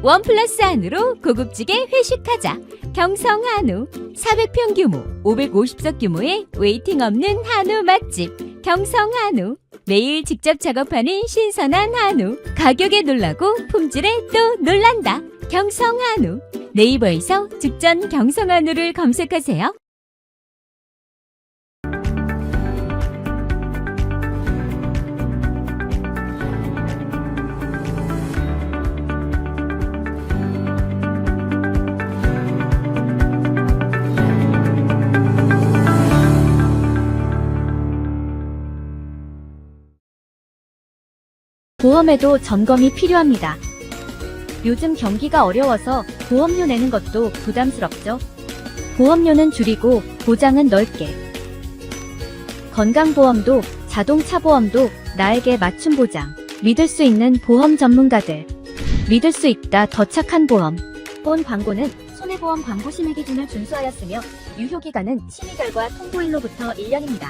원 플러스 안으로 고급지게 회식하자. 경성 한우 400평 규모, 550석 규모의 웨이팅 없는 한우 맛집. 경성 한우. 매일 직접 작업하는 신선한 한우. 가격에 놀라고 품질에 또 놀란다. 경성 한우. 네이버에서 직전 경성 한우를 검색하세요. 보험에도 점검이 필요합니다. 요즘 경기가 어려워서 보험료 내는 것도 부담스럽죠. 보험료는 줄이고 보장은 넓게. 건강보험도 자동차 보험도 나에게 맞춤 보장. 믿을 수 있는 보험 전문가들. 믿을 수 있다 더 착한 보험. 본 광고는 손해보험 광고 심의 기준을 준수하였으며 유효기간은 심의 결과 통보일로부터 1년입니다.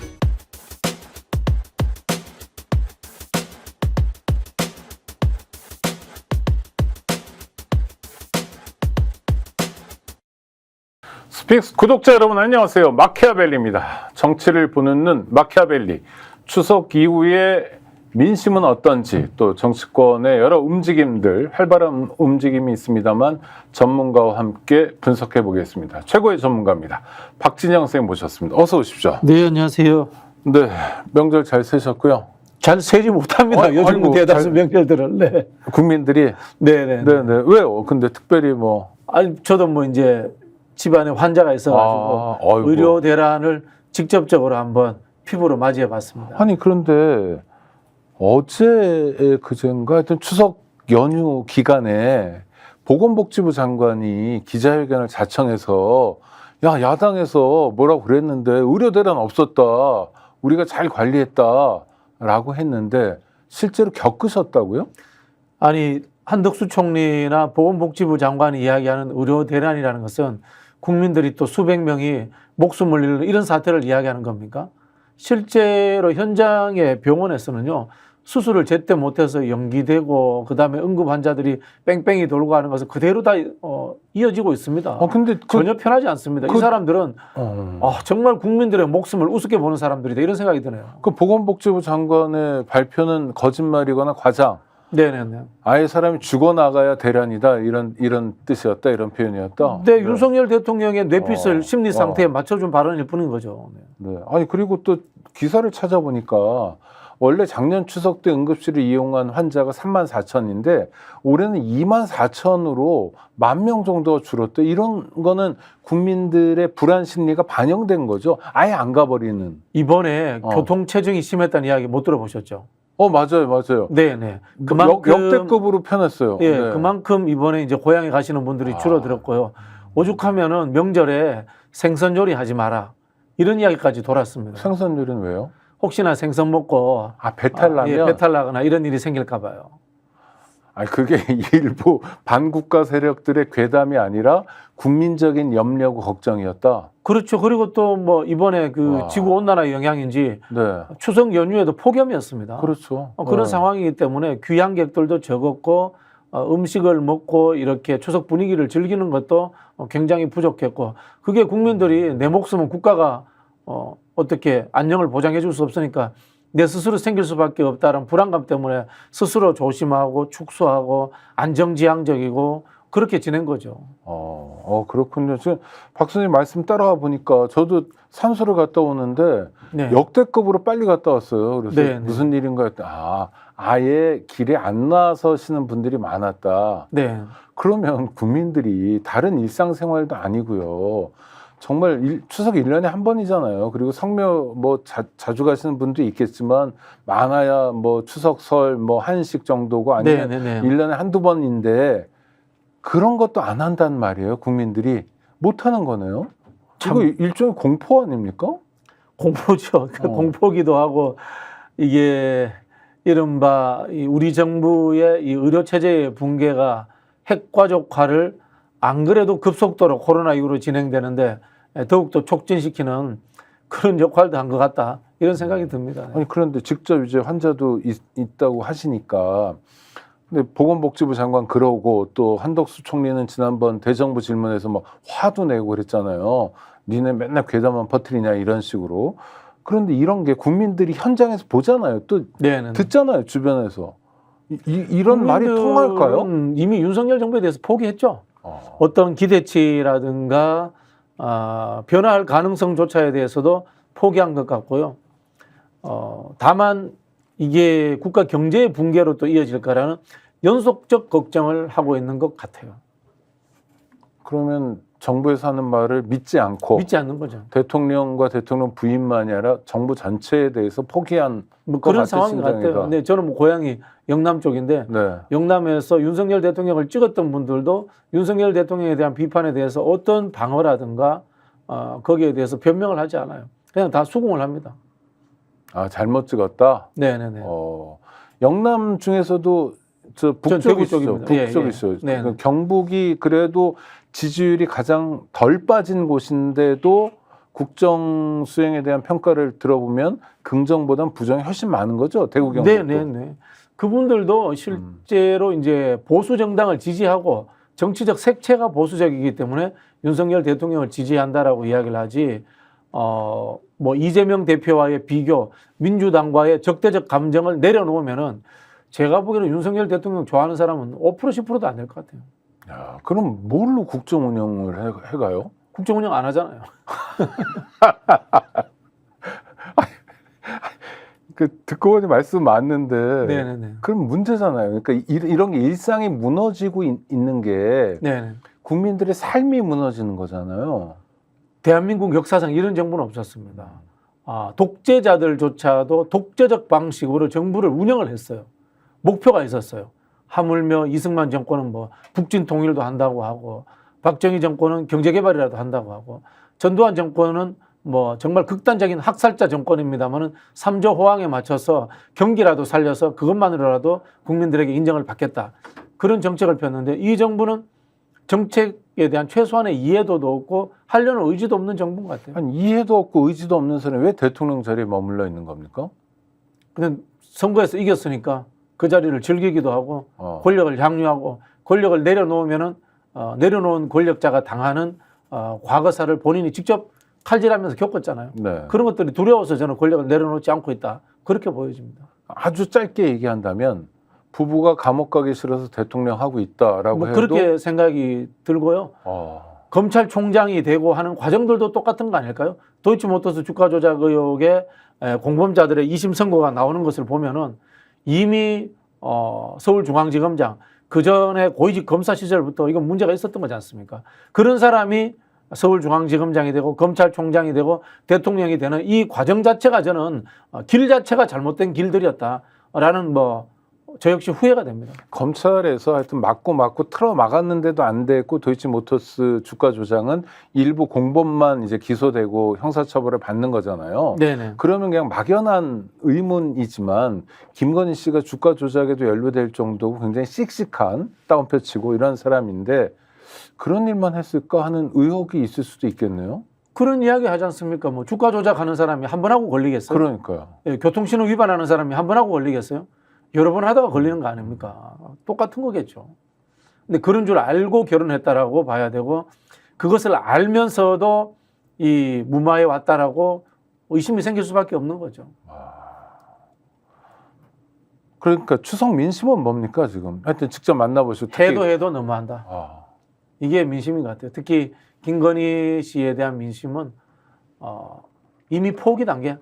스픽스 구독자 여러분 안녕하세요. 마키아벨리입니다. 정치를 보는 눈 마키아벨리. 추석 이후에 민심은 어떤지, 또 정치권의 여러 움직임들, 활발한 움직임이 있습니다만 전문가와 함께 분석해 보겠습니다. 최고의 전문가입니다. 박진영 선생님 모셨습니다. 어서 오십시오. 네, 안녕하세요. 네, 명절 잘 세셨고요. 잘 세지 못합니다. 요즘 아이고, 대다수 명절들은. 네. 국민들이. 네네. 네네. 왜요? 근데 특별히 뭐. 아니, 저도 뭐 이제 집안에 환자가 있어가지고 아이고. 의료 대란을 직접적으로 한번 피부로 맞이해 봤습니다. 아니, 그런데 어제 그젠가 하여튼 추석 연휴 기간에 보건복지부 장관이 기자회견을 자청해서 야당에서 뭐라고 그랬는데 의료 대란 없었다. 우리가 잘 관리했다라고 했는데 실제로 겪으셨다고요? 아니, 한덕수 총리나 보건복지부 장관이 이야기하는 의료 대란이라는 것은 국민들이 또 수백 명이 목숨을 잃는 이런 사태를 이야기하는 겁니까? 실제로 현장의 병원에서는요, 수술을 제때 못해서 연기되고 그다음에 응급 환자들이 뺑뺑이 돌고 가는 것은 그대로 다 이어지고 있습니다. 근데 전혀 편하지 않습니다. 이 사람들은 정말 국민들의 목숨을 우습게 보는 사람들이다 이런 생각이 드네요. 그 보건복지부 장관의 발표는 거짓말이거나 과장. 네네네. 아예 사람이 죽어나가야 대란이다 이런 뜻이었다, 이런 표현이었다. 네, 윤석열 대통령의 뇌피슬 심리 상태에 맞춰준 발언일 뿐인 거죠. 네. 아니, 그리고 또 기사를 찾아보니까 원래 작년 추석 때 응급실을 이용한 환자가 34,000인데 올해는 24,000으로 10,000명 정도가 줄었대. 이런 거는 국민들의 불안 심리가 반영된 거죠. 아예 안 가버리는. 이번에 교통체증이 심했다는 이야기 못 들어보셨죠? 맞아요. 네네. 역대급으로 편했어요. 예, 네. 그만큼 이번에 이제 고향에 가시는 분들이 줄어들었고요. 오죽하면은 명절에 생선 요리 하지 마라. 이런 이야기까지 돌았습니다. 생선 요리는 왜요? 혹시나 생선 먹고 배탈 나면? 배탈 나거나 이런 일이 생길까 봐요. 아니, 그게 일부 반국가 세력들의 괴담이 아니라 국민적인 염려고 걱정이었다. 그렇죠. 그리고 또 뭐 이번에 그 지구 온난화 영향인지 네. 추석 연휴에도 폭염이었습니다. 그렇죠. 그런 상황이기 때문에 귀향객들도 적었고 음식을 먹고 이렇게 추석 분위기를 즐기는 것도 굉장히 부족했고, 그게 국민들이 내 목숨은 국가가 어떻게 안녕을 보장해 줄 수 없으니까 내 스스로 생길 수밖에 없다는 불안감 때문에 스스로 조심하고 축소하고 안정지향적이고 그렇게 지낸 거죠. 그렇군요. 지금 박 선생님 말씀 따라가 보니까 저도 산소를 갔다 오는데 네. 역대급으로 빨리 갔다 왔어요. 그래서 네, 무슨 일인가 했더니 아예 길에 안 나서시는 분들이 많았다. 네. 그러면 국민들이 다른 일상생활도 아니고요. 정말 추석 1년에 한 번이잖아요. 그리고 성묘 뭐 자주 가시는 분도 있겠지만 많아야 뭐 추석 설 뭐 한식 정도고 아니면 1년에 한두 번인데 그런 것도 안 한단 말이에요. 국민들이 못 하는 거네요. 이거 일종의 공포 아닙니까? 공포죠. 공포기도 하고, 이게 이른바 우리 정부의 이 의료 체제의 붕괴가 핵가족화를 안 그래도 급속도로 코로나 이후로 진행되는데 더욱더 촉진시키는 그런 역할도 한 것 같다, 이런 생각이 듭니다. 아니, 그런데 직접 이제 환자도 있다고 하시니까 근데 보건복지부 장관 그러고 또 한덕수 총리는 지난번 대정부 질문에서 뭐 화도 내고 그랬잖아요. 니네 맨날 괴담만 퍼뜨리냐 이런 식으로. 그런데 이런 게 국민들이 현장에서 보잖아요. 또 네네. 듣잖아요. 주변에서. 이런 말이 통할까요? 국민들은 이미 윤석열 정부에 대해서 포기했죠. 어떤 기대치라든가 변화할 가능성조차에 대해서도 포기한 것 같고요. 다만 이게 국가 경제의 붕괴로 또 이어질까라는 연속적 걱정을 하고 있는 것 같아요. 그러면 정부에서 하는 말을 믿지 않고 믿지 않는 거죠. 대통령과 대통령 부인만이 아니라 정부 전체에 대해서 포기한 뭐 것 그런 같은 상황인 것 심정이다. 같아요. 근데 저는 뭐 고향이 영남 쪽인데 네. 영남에서 윤석열 대통령을 찍었던 분들도 윤석열 대통령에 대한 비판에 대해서 어떤 방어라든가 거기에 대해서 변명을 하지 않아요. 그냥 다 수긍을 합니다. 아, 잘못 찍었다. 네네네. 영남 중에서도 저 전 대구 북쪽이시죠. 쪽입니다. 예, 북쪽이시죠. 예. 네. 경북이 그래도 지지율이 가장 덜 빠진 곳인데도 국정 수행에 대한 평가를 들어보면 긍정보단 부정이 훨씬 많은 거죠. 대구 경북도. 네네네. 그분들도 실제로 이제 보수 정당을 지지하고 정치적 색채가 보수적이기 때문에 윤석열 대통령을 지지한다라고 이야기를 하지. 뭐 이재명 대표와의 비교, 민주당과의 적대적 감정을 내려놓으면은 제가 보기에는 윤석열 대통령 좋아하는 사람은 5% 10%도 안 될 것 같아요. 야, 그럼 뭘로 국정 운영을 해가요? 국정 운영 안 하잖아요. 그 듣고 보니 말씀 맞는데. 네네네. 그럼 문제잖아요. 그러니까 이런 게 일상이 무너지고 있는 게 네네. 국민들의 삶이 무너지는 거잖아요. 대한민국 역사상 이런 정부는 없었습니다. 독재자들조차도 독재적 방식으로 정부를 운영을 했어요. 목표가 있었어요. 하물며 이승만 정권은 뭐 북진 통일도 한다고 하고 박정희 정권은 경제개발이라도 한다고 하고 전두환 정권은 뭐 정말 극단적인 학살자 정권입니다만은 3조 호황에 맞춰서 경기라도 살려서 그것만으로라도 국민들에게 인정을 받겠다. 그런 정책을 폈는데 이 정부는 정책에 대한 최소한의 이해도도 없고 하려는 의지도 없는 정부인 것 같아요. 한 이해도 없고 의지도 없는 사람이 왜 대통령 자리에 머물러 있는 겁니까? 근데 선거에서 이겼으니까 그 자리를 즐기기도 하고 권력을 향유하고 권력을 내려놓으면은 내려놓은 권력자가 당하는 과거사를 본인이 직접 칼질하면서 겪었잖아요. 네. 그런 것들이 두려워서 저는 권력을 내려놓지 않고 있다. 그렇게 보여집니다. 아주 짧게 얘기한다면 부부가 감옥 가기 싫어서 대통령 하고 있다라고 뭐 해도 그렇게 생각이 들고요. 검찰총장이 되고 하는 과정들도 똑같은 거 아닐까요? 도이치모터스 주가 조작 의혹의 공범자들의 2심 선고가 나오는 것을 보면은 이미 서울중앙지검장 그 전에 고위직 검사 시절부터 이건 문제가 있었던 거지 않습니까? 그런 사람이 서울중앙지검장이 되고 검찰총장이 되고 대통령이 되는 이 과정 자체가 저는 길 자체가 잘못된 길들이었다라는 저 역시 후회가 됩니다. 검찰에서 하여튼 막고 틀어 막았는데도 안 됐고 도이치모터스 주가 조장은 일부 공범만 이제 기소되고 형사처벌을 받는 거잖아요. 네네. 그러면 그냥 막연한 의문이지만 김건희 씨가 주가 조작에도 연루될 정도고 굉장히 씩씩한 다운표 치고 이런 사람인데 그런 일만 했을까 하는 의혹이 있을 수도 있겠네요. 그런 이야기 하지 않습니까? 뭐 주가 조작하는 사람이 한 번 하고 걸리겠어요? 그러니까요. 예, 교통신호 위반하는 사람이 한 번 하고 걸리겠어요? 여러 번 하다가 걸리는 거 아닙니까? 똑같은 거겠죠. 근데 그런 줄 알고 결혼했다라고 봐야 되고 그것을 알면서도 이 무마해 왔다라고 의심이 생길 수밖에 없는 거죠. 그러니까 추석 민심은 뭡니까 지금? 하여튼 직접 만나보시고 특히 해도 너무한다. 이게 민심인 것 같아요. 특히 김건희 씨에 대한 민심은 이미 포기 단계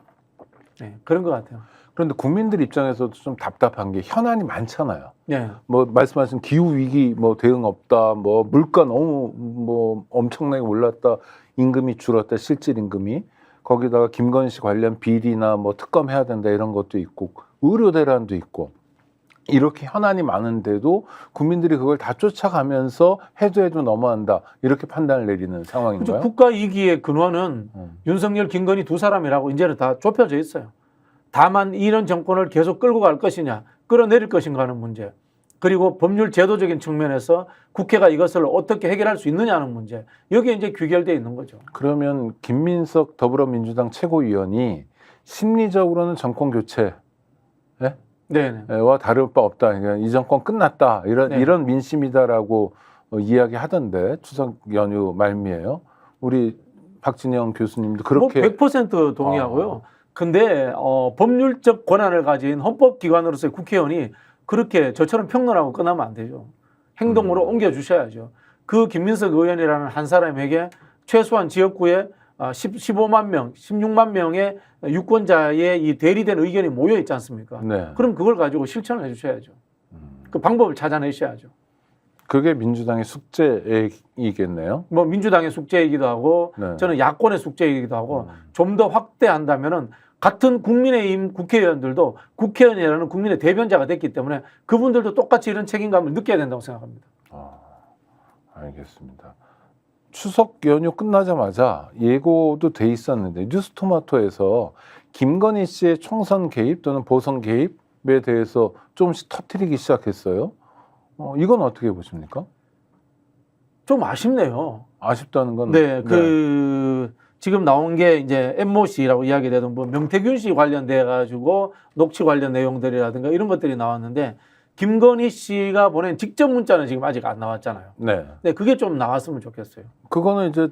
그런 것 같아요. 그런데 국민들 입장에서도 좀 답답한 게 현안이 많잖아요. 네. 뭐 말씀하신 기후 위기 뭐 대응 없다, 뭐 물가 너무 뭐 엄청나게 올랐다, 임금이 줄었다, 실질 임금이 거기다가 김건희 씨 관련 비리나 뭐 특검 해야 된다 이런 것도 있고 의료 대란도 있고 이렇게 현안이 많은데도 국민들이 그걸 다 쫓아가면서 해도 너무한다 이렇게 판단을 내리는 상황인가요? 그렇죠. 국가 위기의 근원은 윤석열, 김건희 두 사람이라고 이제는 다 좁혀져 있어요. 다만 이런 정권을 계속 끌고 갈 것이냐, 끌어내릴 것인가 하는 문제. 그리고 법률 제도적인 측면에서 국회가 이것을 어떻게 해결할 수 있느냐 하는 문제. 여기에 이제 귀결되어 있는 거죠. 그러면 김민석 더불어민주당 최고위원이 심리적으로는 정권 교체 네네. 와 다를 바 없다. 그러니까 이 정권 끝났다. 네. 이런 민심이다라고 이야기하던데 추석 연휴 말미에요. 우리 박진영 교수님도 그렇게 뭐 100% 동의하고요. 근데 법률적 권한을 가진 헌법기관으로서의 국회의원이 그렇게 저처럼 평론하고 끝나면 안 되죠. 행동으로 옮겨주셔야죠. 그 김민석 의원이라는 한 사람에게 최소한 지역구에 15만 명, 16만 명의 유권자의 이 대리된 의견이 모여 있지 않습니까? 네. 그럼 그걸 가지고 실천을 해주셔야죠. 그 방법을 찾아내셔야죠. 그게 민주당의 숙제이겠네요. 뭐 민주당의 숙제이기도 하고 네. 저는 야권의 숙제이기도 하고 좀 더 확대한다면은 같은 국민의힘 국회의원들도 국회의원이라는 국민의 대변자가 됐기 때문에 그분들도 똑같이 이런 책임감을 느껴야 된다고 생각합니다. 알겠습니다. 추석 연휴 끝나자마자 예고도 돼 있었는데 뉴스토마토에서 김건희 씨의 총선 개입 또는 보선 개입에 대해서 조금씩 터뜨리기 시작했어요. 이건 어떻게 보십니까? 좀 아쉽네요. 아쉽다는 건 네, 지금 나온 게 이제 엠모 씨라고 이야기되던 뭐 명태균 씨 관련돼 가지고 녹취 관련 내용들이라든가 이런 것들이 나왔는데 김건희 씨가 보낸 직접 문자는 지금 아직 안 나왔잖아요. 네. 네, 그게 좀 나왔으면 좋겠어요. 그거는 이제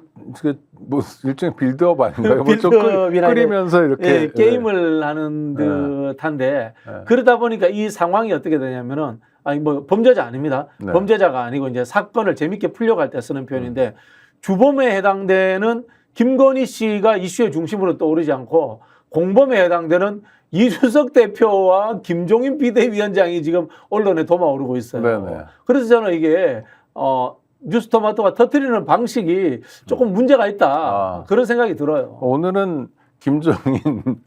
뭐 일종의 빌드업 아닌가요? 뭐좀 빌드업이나 끓이면서 이렇게 네, 게임을 하는 듯한데 그러다 보니까 이 상황이 어떻게 되냐면은 아니 뭐 범죄자 아닙니다. 네. 범죄자가 아니고 이제 사건을 재밌게 풀려갈 때 쓰는 표현인데 주범에 해당되는 김건희 씨가 이슈의 중심으로 떠오르지 않고 공범에 해당되는 이준석 대표와 김종인 비대위원장이 지금 언론에 도마오르고 있어요. 네네. 그래서 저는 이게 뉴스토마토가 터뜨리는 방식이 조금 문제가 있다. 그런 생각이 들어요. 오늘은 김종인,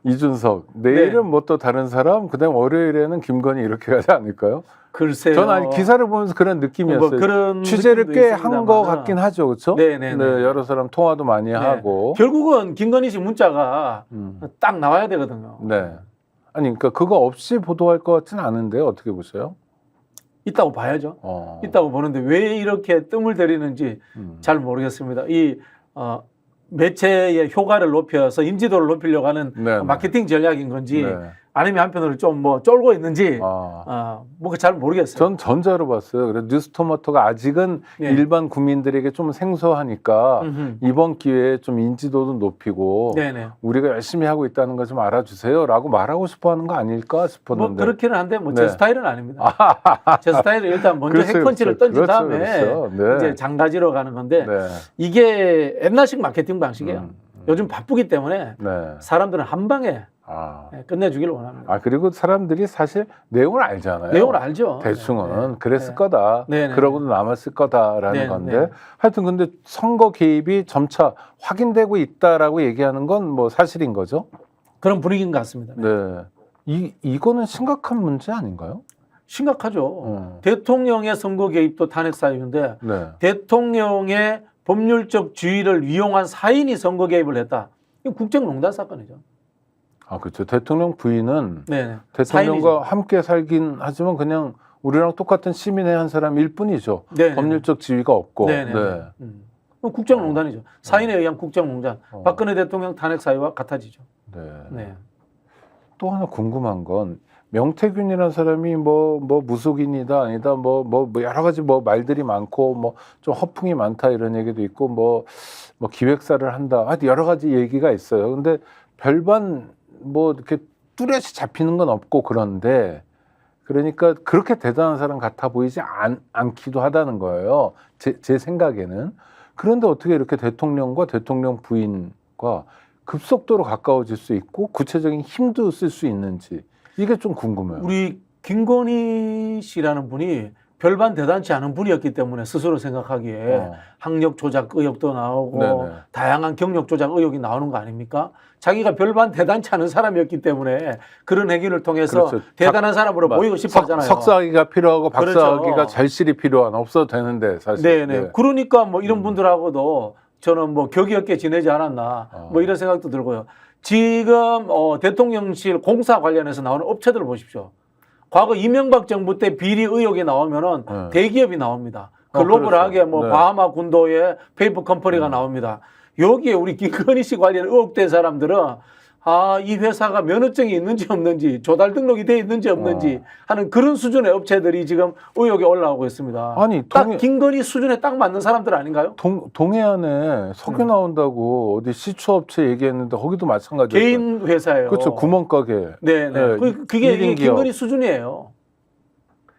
이준석, 내일은 네. 뭐 또 다른 사람, 그다음 월요일에는 김건희 이렇게 가지 않을까요? 글쎄요. 저는 아니 기사를 보면서 그런 느낌이었어요. 뭐 그런 취재를 느낌도 꽤 한 거 있습니다만은. 같긴 하죠, 그렇죠? 네네네. 여러 사람 통화도 많이 하고. 결국은 김건희 씨 문자가 딱 나와야 되거든요. 네. 아니 그러니까 그거 없이 보도할 것 같지는 않은데 어떻게 보세요? 있다고 봐야죠. 있다고 보는데 왜 이렇게 뜸을 들이는지 잘 모르겠습니다. 이 매체의 효과를 높여서 인지도를 높이려고 하는 네네. 마케팅 전략인 건지 네. 아니면 한편으로 좀 뭐 쫄고 있는지 뭐 잘 모르겠어요. 전 전자로 봤어요. 그래서 뉴스토마토가 아직은 네. 일반 국민들에게 좀 생소하니까 음흠. 이번 기회에 좀 인지도도 높이고 네네. 우리가 열심히 하고 있다는 거 좀 알아주세요라고 말하고 싶어하는 거 아닐까 뭐 싶었는데. 그렇기는 한데 뭐 제 네. 스타일은 아닙니다. 제 스타일은 일단 먼저 그렇죠, 핵펀치를 그렇죠. 던진 그렇죠, 다음에 그렇죠. 네. 이제 장가지러 가는 건데 네. 이게 옛날식 마케팅 방식이에요. 요즘 바쁘기 때문에 네. 사람들은 한 방에 아. 끝내주기를 원합니다. 그리고 사람들이 사실 내용을 알잖아요. 내용을 알죠. 대충은 네. 그랬을 네. 거다. 네네. 그러고도 남았을 거다라는 네네. 건데 하여튼 근데 선거 개입이 점차 확인되고 있다라고 얘기하는 건 뭐 사실인 거죠. 그런 분위기인 것 같습니다. 네. 이거는 심각한 문제 아닌가요? 심각하죠. 대통령의 선거 개입도 탄핵 사유인데 네. 대통령의 법률적 지위를 이용한 사인이 선거 개입을 했다. 이거 국정농단 사건이죠. 그렇죠. 대통령 부인은 네. 대통령과 사인이죠. 함께 살긴 하지만 그냥 우리랑 똑같은 시민의 한 사람일 뿐이죠. 네네. 법률적 지위가 없고. 네네. 네. 국정농단이죠. 사인에 의한 국정농단. 박근혜 대통령 탄핵 사유와 같아지죠. 네. 네. 또 하나 궁금한 건 명태균이라는 사람이 뭐 무속인이다 아니다 뭐 여러 가지 뭐 말들이 많고 뭐 좀 허풍이 많다 이런 얘기도 있고 뭐 기획사를 한다 하여튼 여러 가지 얘기가 있어요. 근데 별반 뭐 이렇게 뚜렷이 잡히는 건 없고 그런데 그러니까 그렇게 대단한 사람 같아 보이지 않기도 하다는 거예요. 제 생각에는. 그런데 어떻게 이렇게 대통령과 대통령 부인과 급속도로 가까워질 수 있고 구체적인 힘도 쓸 수 있는지 이게 좀 궁금해요. 우리 김건희 씨라는 분이 별반 대단치 않은 분이었기 때문에 스스로 생각하기에 학력 조작 의혹도 나오고 네네. 다양한 경력 조작 의혹이 나오는 거 아닙니까? 자기가 별반 대단치 않은 사람이었기 때문에 그런 행위를 통해서 그렇죠. 대단한 사람으로 보이고 싶어 하잖아요. 석사학위가 필요하고 박사학위가 그렇죠. 절실히 필요한 없어도 되는데 사실. 네네. 네. 그러니까 뭐 이런 분들하고도 저는 뭐 격이 없게 지내지 않았나 뭐 이런 생각도 들고요. 지금 대통령실 공사 관련해서 나오는 업체들을 보십시오. 과거 이명박 정부 때 비리 의혹이 나오면은 대기업이 나옵니다. 글로벌하게 그렇죠. 뭐 네. 바하마 군도의 페이퍼 컴퍼니가 나옵니다. 여기에 우리 김건희 씨 관련 의혹된 사람들은 이 회사가 면허증이 있는지 없는지 조달 등록이 돼 있는지 없는지 하는 그런 수준의 업체들이 지금 의혹이 올라오고 있습니다. 아니 딱 김건희 수준에 딱 맞는 사람들 아닌가요? 동해안에 석유 나온다고 어디 시추업체 얘기했는데 거기도 마찬가지예요. 개인 회사예요. 그렇죠. 구멍가게. 네네. 네. 그게 일인 기업. 김건희 수준이에요.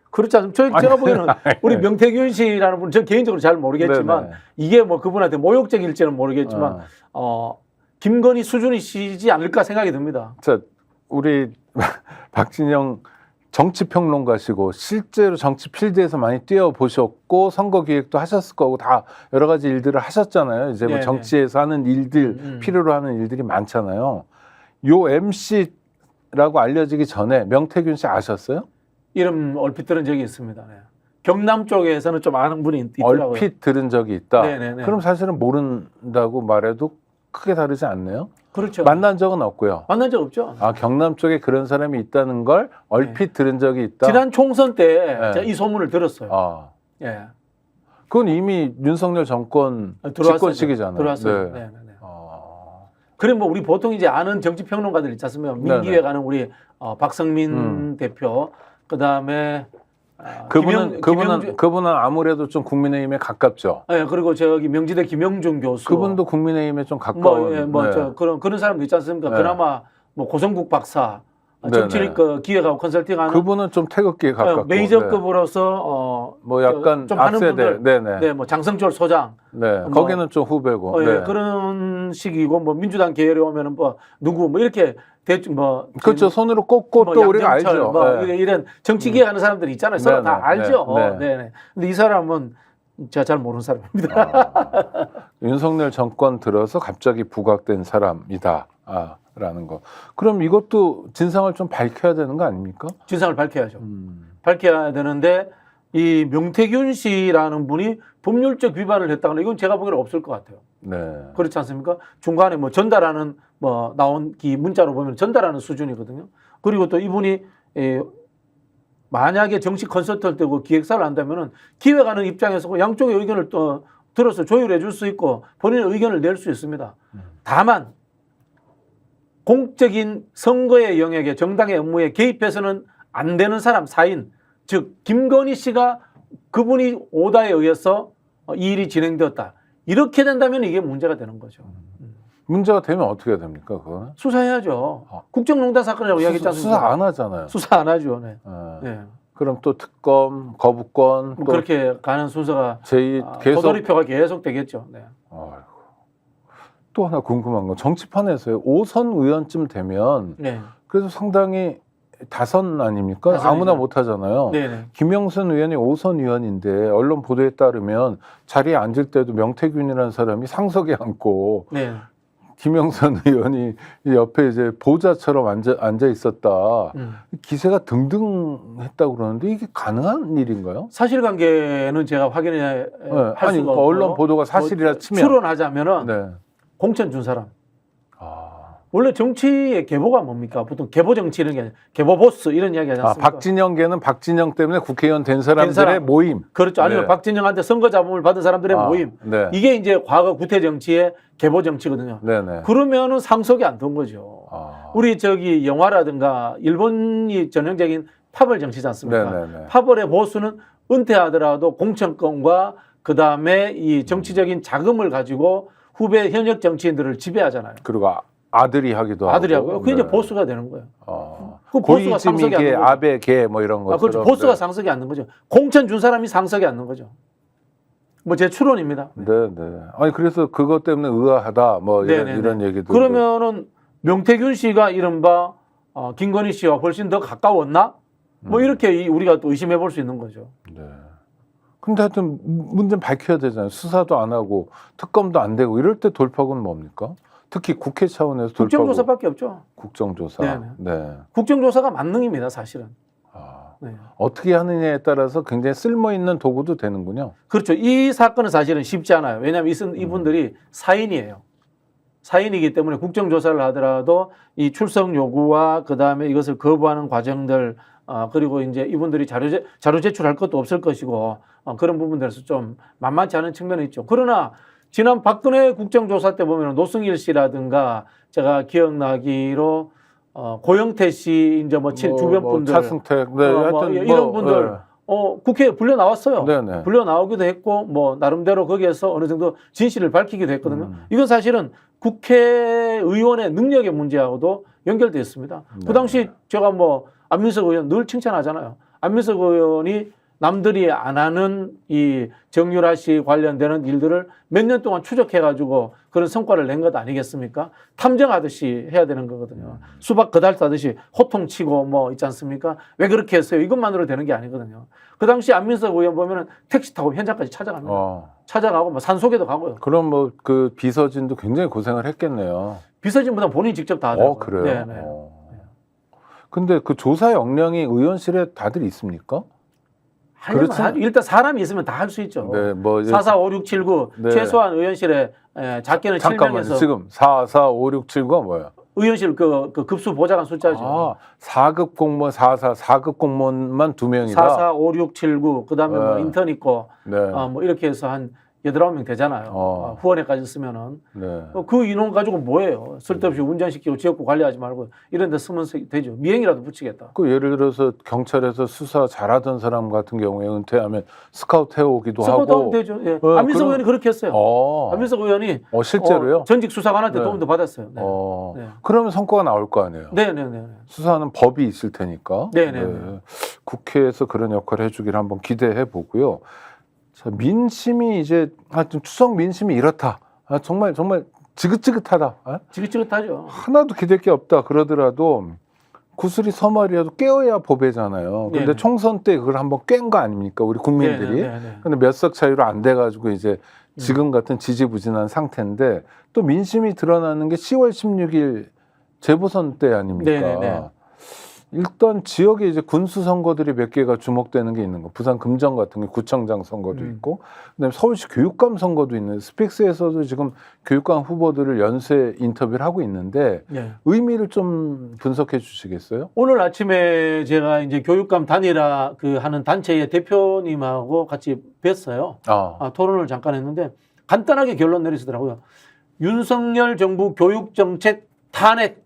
그렇지 않습니까? 제가 보기에는 우리 명태균 씨라는 분은 저 개인적으로 잘 모르겠지만 네네. 이게 뭐 그분한테 모욕적일지는 모르겠지만 김건희 수준이시지 않을까 생각이 듭니다. 자, 우리 박진영 정치평론가시고 실제로 정치 필드에서 많이 뛰어보셨고 선거 기획도 하셨을 거고 다 여러 가지 일들을 하셨잖아요. 이제 뭐 네네. 정치에서 하는 일들, 필요로 하는 일들이 많잖아요. 요 MC라고 알려지기 전에 명태균 씨 아셨어요? 이름 얼핏 들은 적이 있습니다. 네. 경남 쪽에서는 좀 아는 분이 있더라고요. 얼핏 들은 적이 있다. 네네네. 그럼 사실은 모른다고 말해도 크게 다르지 않네요. 그렇죠. 만난 적은 없고요. 만난 적 없죠. 경남 쪽에 그런 사람이 있다는 걸 얼핏 들은 적이 있다. 지난 총선 때 네. 제가 이 소문을 들었어요. 예. 그건 이미 윤석열 정권 들어왔어요. 집권 시기잖아요. 들어왔어요. 네. 네네네. 그럼 뭐 우리 보통 이제 아는 정치 평론가들 있지 않습니까? 민기회 네네. 가는 우리 박성민 대표, 그 다음에 그분은 아무래도 좀 국민의힘에 가깝죠. 네, 그리고 저기 명지대 김영준 교수. 그분도 국민의힘에 좀 가까운. 그런 사람도 있지 않습니까? 네. 그나마 뭐 고성국 박사, 네네. 정치력 기획하고 컨설팅하는 그분은 좀 태극기에 가깝고. 메이저급으로서 뭐 약간 좀 하는 앞세대. 분들, 네네. 네, 뭐 장성철 소장, 네. 거기는 좀 후배고. 네. 그런 식이고 뭐 민주당 계열에 오면은 뭐 누구 뭐 이렇게 대충 뭐 그렇죠. 손으로 꼽고 뭐 또 우리가 양정철, 알죠. 뭐 네. 이런 정치 기획하는 사람들이 있잖아요. 서로 네네. 다 알죠. 네. 네. 근데 이 사람은 제가 잘 모르는 사람입니다. 윤석열 정권 들어서 갑자기 부각된 사람이다. 라는 거. 그럼 이것도 진상을 좀 밝혀야 되는 거 아닙니까? 진상을 밝혀야죠. 밝혀야 되는데 이 명태균 씨라는 분이 법률적 위반을 했다거나 이건 제가 보기에는 없을 것 같아요. 네. 그렇지 않습니까? 중간에 뭐 전달하는 뭐 나온 이 문자로 보면 전달하는 수준이거든요. 그리고 또 이분이 만약에 정치 컨설턴트고 기획사를 한다면은 기획하는 입장에서 양쪽의 의견을 또 들어서 조율해 줄 수 있고 본인의 의견을 낼 수 있습니다. 다만 공적인 선거의 영역에 정당의 업무에 개입해서는 안 되는 사람 사인, 즉 김건희 씨가 그분이 오다에 의해서 이 일이 진행되었다. 이렇게 된다면 이게 문제가 되는 거죠. 문제가 되면 어떻게 됩니까? 그거는? 수사해야죠. 국정농단 사건이라고 이야기했지 않습니까? 수사 안 하잖아요. 수사 안 하죠. 네. 네. 그럼 또 특검, 거부권, 또 그렇게 가는 순서가 계속 도돌이표가 계속 되겠죠. 네. 아이고. 또 하나 궁금한 건 정치판에서요. 5선 의원쯤 되면 네. 그래도 상당히 다선 아닙니까? 다선이죠. 아무나 못 하잖아요. 네네. 김영선 의원이 5선 의원인데 언론 보도에 따르면 자리에 앉을 때도 명태균이라는 사람이 상석에 앉고 네. 김영선 의원이 이 옆에 이제 보좌처럼 앉아 있었다. 기세가 등등했다고 그러는데 이게 가능한 일인가요? 사실관계는 제가 확인해 할 아니 수가 그 없고요. 언론 보도가 사실이라 뭐 치면 추론하자면은 네. 공천 준 사람. 아, 원래 정치의 계보가 뭡니까? 보통 계보 정치 이런 게 아니라 계보 보스 이런 이야기 하지 않습니까? 박진영계는 박진영 때문에 국회의원 된 사람들의 사람. 모임. 그렇죠. 아니면 네. 박진영한테 선거 잡음을 받은 사람들의 모임. 네. 이게 이제 과거 구태 정치의 계보 정치거든요. 네네. 그러면은 상속이 안 된 거죠. 우리 저기 영화라든가 일본이 전형적인 파벌 정치지 않습니까? 네네네. 파벌의 보수는 은퇴하더라도 공천권과 그 다음에 이 정치적인 자금을 가지고 후배 현역 정치인들을 지배하잖아요. 그리고 아들이 하기도 하고. 아들이 하고요. 그게 네. 이제 보수가 되는 거예요. 그 보수가 고이즈미 상속이 안 계, 되는 거죠. 아베 계 뭐 이런 거. 그렇죠. 보수가 상속이 안 되는 거죠. 공천 준 사람이 상속이 안 되는 거죠. 뭐 제 추론입니다. 네네. 아니 그래서 그것 때문에 의아하다 뭐 이런 얘기도. 그러면은 명태균 씨가 이른바 김건희 씨와 훨씬 더 가까웠나? 뭐 이렇게 우리가 또 의심해 볼 수 있는 거죠. 네. 근데 하여튼 문제는 밝혀야 되잖아요. 수사도 안 하고 특검도 안 되고 이럴 때 돌파구는 뭡니까? 특히 국회 차원에서 돌파구. 국정조사밖에 없죠. 국정조사. 네네. 네. 국정조사가 만능입니다, 사실은. 네. 어떻게 하느냐에 따라서 굉장히 쓸모 있는 도구도 되는군요. 그렇죠. 이 사건은 사실은 쉽지 않아요. 왜냐하면 이분들이 사인이에요. 사인이기 때문에 국정조사를 하더라도 이 출석 요구와 그 다음에 이것을 거부하는 과정들 그리고 이제 이분들이 자료 제출할 것도 없을 것이고 그런 부분들에서 좀 만만치 않은 측면이 있죠. 그러나 지난 박근혜 국정조사 때 보면 노승일 씨라든가 제가 기억나기로 고영태 씨 이제 뭐 주변 분들 차승택 네, 하여튼 이런 분들 국회에 불려 나왔어요. 네네. 불려 나오기도 했고 뭐 나름대로 거기에서 어느 정도 진실을 밝히기도 했거든요. 이건 사실은 국회의원의 능력의 문제하고도 연결되어 있습니다. 네. 그 당시 제가 뭐 안민석 의원 늘 칭찬하잖아요. 안민석 의원이 남들이 안 하는 이 정유라 씨 관련되는 일들을 몇 년 동안 추적해가지고 그런 성과를 낸 것 아니겠습니까? 탐정하듯이 해야 되는 거거든요. 수박 그달 따듯이 호통치고 뭐 있지 않습니까? 왜 그렇게 했어요? 이것만으로 되는 게 아니거든요. 그 당시 안민석 의원 보면은 택시 타고 현장까지 찾아갑니다. 찾아가고 뭐 산속에도 가고요. 그럼 뭐 그 비서진도 굉장히 고생을 했겠네요. 비서진보다 본인이 직접 다 하더라고요. 그래요? 네네. 근데 그 조사 역량이 의원실에 다들 있습니까? 그렇죠. 일단 사람이 있으면 다 할 수 있죠. 네, 뭐 4, 4, 5, 6, 7, 9 네. 최소한 의원실에 작게는 잠깐만요. 7명에서 지금 4, 4, 5, 6, 7가 뭐야? 의원실 그 급수 보좌관 숫자죠. 4급 공무원 4급 공무원만 2명이다. 4, 4, 5, 6, 7, 9 그다음에 뭐 네. 인턴 있고 네. 뭐 이렇게 해서 한 8, 9명 되잖아요. 후원회까지 쓰면은 네. 그 인원 가지고 뭐예요? 쓸데없이 운전시키고 지역구 관리하지 말고 이런 데 쓰면 되죠. 미행이라도 붙이겠다. 그 예를 들어서 경찰에서 수사 잘하던 사람 같은 경우에 은퇴하면 스카우트 해오기도 스카우트 하고. 하면 되죠. 예. 안민석 의원이 그렇게 했어요. 안민석 의원이 실제로요? 전직 수사관한테 네. 도움도 받았어요. 네. 네. 그러면 성과가 나올 거 아니에요. 네네네. 수사하는 법이 있을 테니까. 네네. 네. 국회에서 그런 역할을 해주기를 한번 기대해 보고요. 자, 민심이 이제 하여튼 추석 민심이 이렇다. 정말 지긋지긋하다. 지긋지긋하죠. 하나도 기댈 게 없다 그러더라도 구슬이 서말이라도 깨어야 보배잖아요. 근데 네네. 총선 때 그걸 한번 깬 거 아닙니까? 우리 국민들이. 네네네. 근데 몇 석 차이로 안 돼가지고 이제 지금 같은 지지부진한 상태인데 또 민심이 드러나는 게 10월 16일 재보선 때 아닙니까? 네네네. 일단 지역에 이제 군수 선거들이 몇 개가 주목되는 게 있는 거. 부산 금정 같은 게 구청장 선거도 있고, 그다음에 서울시 교육감 선거도 있는. 스픽스에서도 지금 교육감 후보들을 연쇄 인터뷰를 하고 있는데 네. 의미를 좀 분석해 주시겠어요? 오늘 아침에 제가 이제 교육감 단일화 하는 단체의 대표님하고 같이 뵀어요. 토론을 잠깐 했는데 간단하게 결론 내리시더라고요. 윤석열 정부 교육정책 탄핵.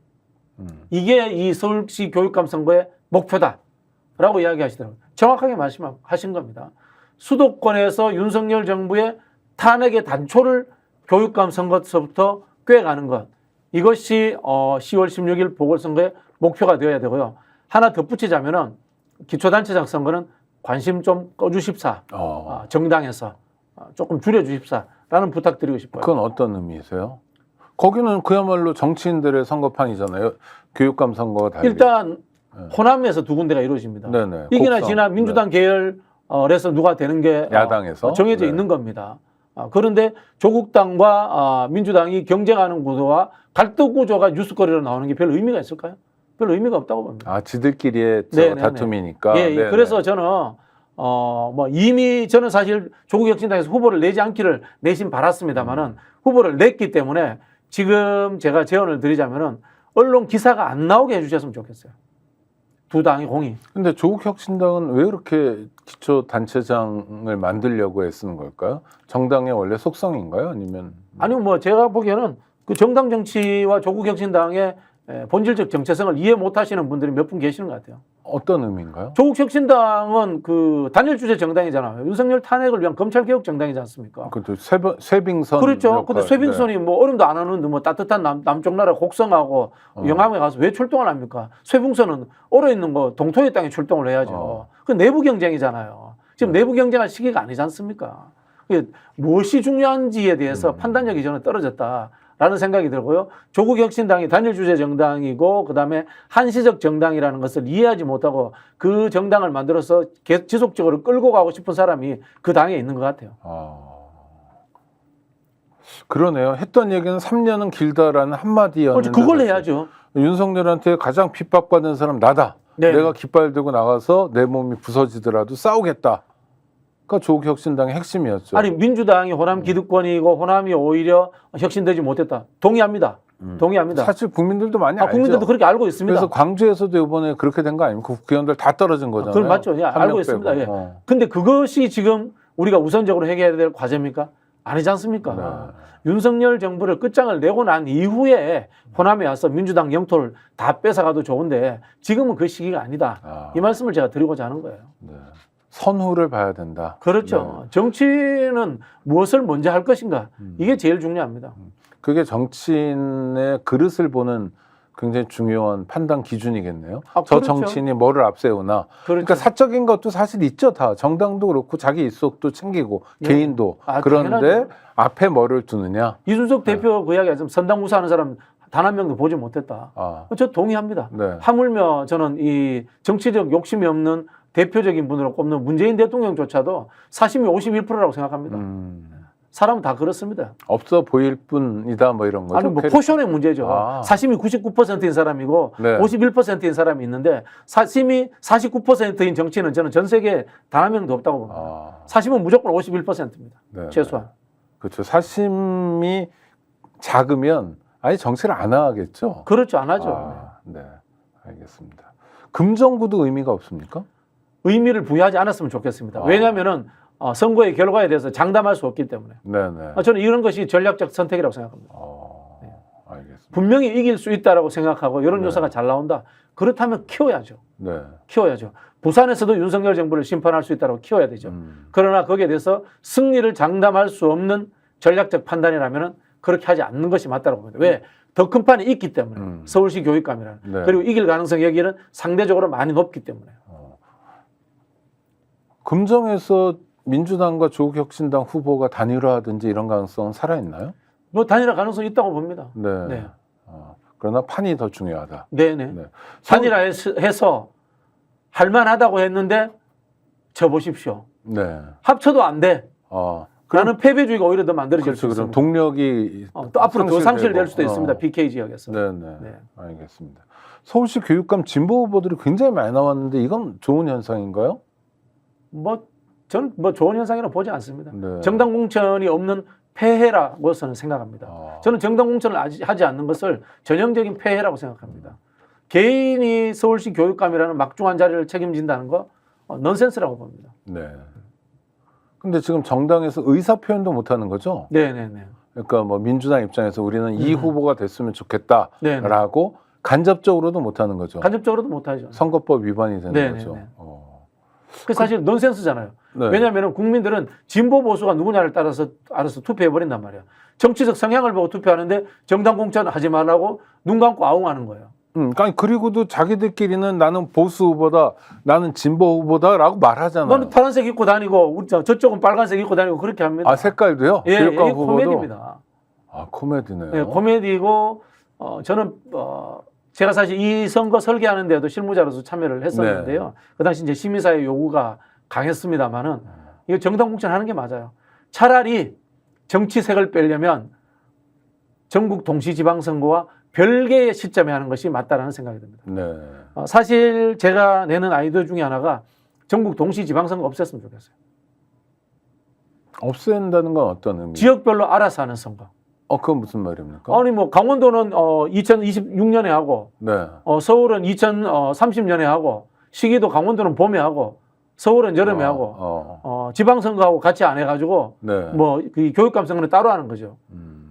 이게 이 서울시 교육감 선거의 목표다라고 이야기하시더라고요. 정확하게 말씀하신 겁니다. 수도권에서 윤석열 정부의 탄핵의 단초를 교육감 선거서부터 꿰가는 것. 이것이 10월 16일 보궐선거의 목표가 되어야 되고요. 하나 덧붙이자면은 기초단체장 선거는 관심 좀 꺼주십사. 정당에서 조금 줄여주십사라는 부탁드리고 싶어요. 그건 어떤 의미이세요? 거기는 그야말로 정치인들의 선거판이잖아요. 교육감 선거가 달리. 일단 호남에서 2군데가 이루어집니다. 네네. 이기나 곡성. 지나 민주당 계열에서 누가 되는 게 야당에서 정해져 있는 겁니다. 그런데 조국당과 민주당이 경쟁하는 구도와 갈등 구조가 뉴스거리로 나오는 게 별 의미가 있을까요? 별 의미가 없다고 봅니다. 지들끼리의 다툼이니까. 예, 그래서 저는 이미 저는 사실 조국혁신당에서 후보를 내지 않기를 내심 바랐습니다만은 후보를 냈기 때문에 지금 제가 제언을 드리자면은 언론 기사가 안 나오게 해주셨으면 좋겠어요. 두 당이 공이. 근데 조국혁신당은 왜 그렇게 기초단체장을 만들려고 애쓰는 걸까요? 정당의 원래 속성인가요? 아니면 뭐 제가 보기에는 그 정당 정치와 조국혁신당의 본질적 정체성을 이해 못 하시는 분들이 몇 분 계시는 것 같아요. 어떤 의미인가요? 조국혁신당은 그 단일 주제 정당이잖아요. 윤석열 탄핵을 위한 검찰개혁 정당이지 않습니까? 그것도 쇄빙선. 그렇죠. 근데 쇄빙선이 뭐 얼음도 안 하는데 뭐 따뜻한 남쪽 나라 곡성하고 영암에 가서 왜 출동을 합니까? 쇄빙선은 얼어 있는 거 동토의 땅에 출동을 해야죠. 그 내부 경쟁이잖아요. 지금 내부 경쟁할 시기가 아니지 않습니까? 무엇이 중요한지에 대해서 판단력이 저는 떨어졌다라는 생각이 들고요. 조국혁신당이 단일 주제 정당이고 그다음에 한시적 정당이라는 것을 이해하지 못하고 그 정당을 만들어서 지속적으로 끌고 가고 싶은 사람이 그 당에 있는 것 같아요. 그러네요. 했던 얘기는 3년은 길다라는 한마디였는데 그걸 해야죠. 윤석열한테 가장 핍박받는 사람 나다. 네. 내가 깃발 들고 나가서 내 몸이 부서지더라도 싸우겠다. 그러니까 조국혁신당의 핵심이었죠. 아니 민주당이 호남 기득권이고 호남이 오히려 혁신되지 못했다. 동의합니다. 동의합니다. 사실 국민들도 많이 알죠. 국민들도 그렇게 알고 있습니다. 그래서 광주에서도 이번에 그렇게 된 거 아닙니까? 국회의원들 다 떨어진 거잖아요. 그건 맞죠. 예, 알고 있습니다. 예. 근데 그것이 지금 우리가 우선적으로 해결해야 될 과제입니까? 아니지 않습니까? 네. 윤석열 정부를 끝장을 내고 난 이후에 호남에 와서 민주당 영토를 다 뺏어가도 좋은데 지금은 그 시기가 아니다. 이 말씀을 제가 드리고자 하는 거예요. 네. 선후를 봐야 된다. 그렇죠. 네. 정치는 무엇을 먼저 할 것인가. 이게 제일 중요합니다. 그게 정치인의 그릇을 보는 굉장히 중요한 판단 기준이겠네요. 아, 저 그렇죠. 정치인이 뭐를 앞세우나. 그러니까 사적인 것도 사실 있죠. 다 정당도 그렇고 자기 일속도 챙기고 네. 개인도. 아, 그런데 당연하죠. 앞에 뭐를 두느냐. 이준석 대표 그 이야기 하자면 선당무사하는 사람 단 한 명도 보지 못했다. 저 동의합니다. 네. 하물며 저는 이 정치적 욕심이 없는 대표적인 분으로 꼽는 문재인 대통령조차도 사심이 51%라고 생각합니다. 사람은 다 그렇습니다. 없어 보일 뿐이다 뭐 이런 거죠. 아니 뭐 포션의 문제죠. 아. 사심이 99%인 사람이고 네. 51%인 사람이 있는데 사심이 49%인 정치인은 저는 전 세계에 단 한 명도 없다고 봅니다. 사심은 무조건 51%입니다. 네. 최소한. 그렇죠. 사심이 작으면 아예 정치를 안 하겠죠. 그렇죠. 안 하죠. 네. 알겠습니다. 금정구도 의미가 없습니까? 의미를 부여하지 않았으면 좋겠습니다. 왜냐하면은 선거의 결과에 대해서 장담할 수 없기 때문에. 네네. 저는 이런 것이 전략적 선택이라고 생각합니다. 알겠습니다. 분명히 이길 수 있다라고 생각하고 여론조사가 네. 잘 나온다. 그렇다면 키워야죠. 네. 키워야죠. 부산에서도 윤석열 정부를 심판할 수 있다고 키워야 되죠. 그러나 거기에 대해서 승리를 장담할 수 없는 전략적 판단이라면 그렇게 하지 않는 것이 맞다고 봅니다. 왜? 더 큰 판이 있기 때문에. 서울시 교육감이라는. 네. 그리고 이길 가능성이 여기는 상대적으로 많이 높기 때문에. 금정에서 민주당과 조국혁신당 후보가 단일화하든지 이런 가능성은 살아있나요? 뭐 단일화 가능성이 있다고 봅니다. 네. 네. 그러나 판이 더 중요하다. 네네. 네. 단일화해서 할만하다고 했는데 져보십시오. 네. 합쳐도 안 돼. 그럼- 나는 패배주의가 오히려 더 만들어질 그렇죠. 수 그럼 있습니다. 동력이 또 앞으로 더 상실될 상실되고. 수도 있습니다. PK 지역에서. 네네. 네. 알겠습니다. 서울시 교육감 진보 후보들이 굉장히 많이 나왔는데 이건 좋은 현상인가요? 저는 좋은 현상이라고 보지 않습니다. 네. 정당 공천이 없는 폐해라고 저는 생각합니다. 저는 정당 공천을 하지 않는 것을 전형적인 폐해라고 생각합니다. 개인이 서울시 교육감이라는 막중한 자리를 책임진다는 거 넌센스라고 봅니다. 네. 근데 지금 정당에서 의사 표현도 못 하는 거죠? 네네네. 그러니까 뭐 민주당 입장에서 우리는 이 후보가 됐으면 좋겠다라고 간접적으로도 못 하는 거죠. 간접적으로도 못하죠. 선거법 위반이 되는 네네네. 거죠. 그 사실 넌센스잖아요. 네. 왜냐하면 국민들은 진보 보수가 누구냐를 따라서 알아서 투표해버린단 말이에요. 정치적 성향을 보고 투표하는데 정당 공천 하지 말라고 눈 감고 아웅하는 거예요. 아니 그리고도 자기들끼리는 나는 보수 후보다, 나는 진보 후보다라고 말하잖아요. 너는 파란색 입고 다니고 저쪽은 빨간색 입고 다니고 그렇게 합니다. 아 색깔도요? 예, 교육감 이게 후보도? 코미디입니다. 아 코미디네요. 네, 코미디고 저는 제가 사실 이 선거 설계하는데도 실무자로서 참여를 했었는데요. 네. 그 당시 이제 시민사회 요구가 강했습니다만은 이거 정당 공천하는 게 맞아요. 차라리 정치색을 빼려면 전국 동시지방선거와 별개의 시점에 하는 것이 맞다라는 생각이 듭니다. 네. 사실 제가 내는 아이디어 중에 하나가 전국 동시지방선거 없앴으면 좋겠어요. 없앤다는 건 어떤 의미? 지역별로 알아서 하는 선거. 그건 무슨 말입니까? 아니 뭐 강원도는 2026년에 하고 네. 서울은 2030년에 하고 시기도 강원도는 봄에 하고 서울은 여름에 하고 지방선거하고 같이 안 해가지고 네. 뭐 그 교육감 선거는 따로 하는 거죠.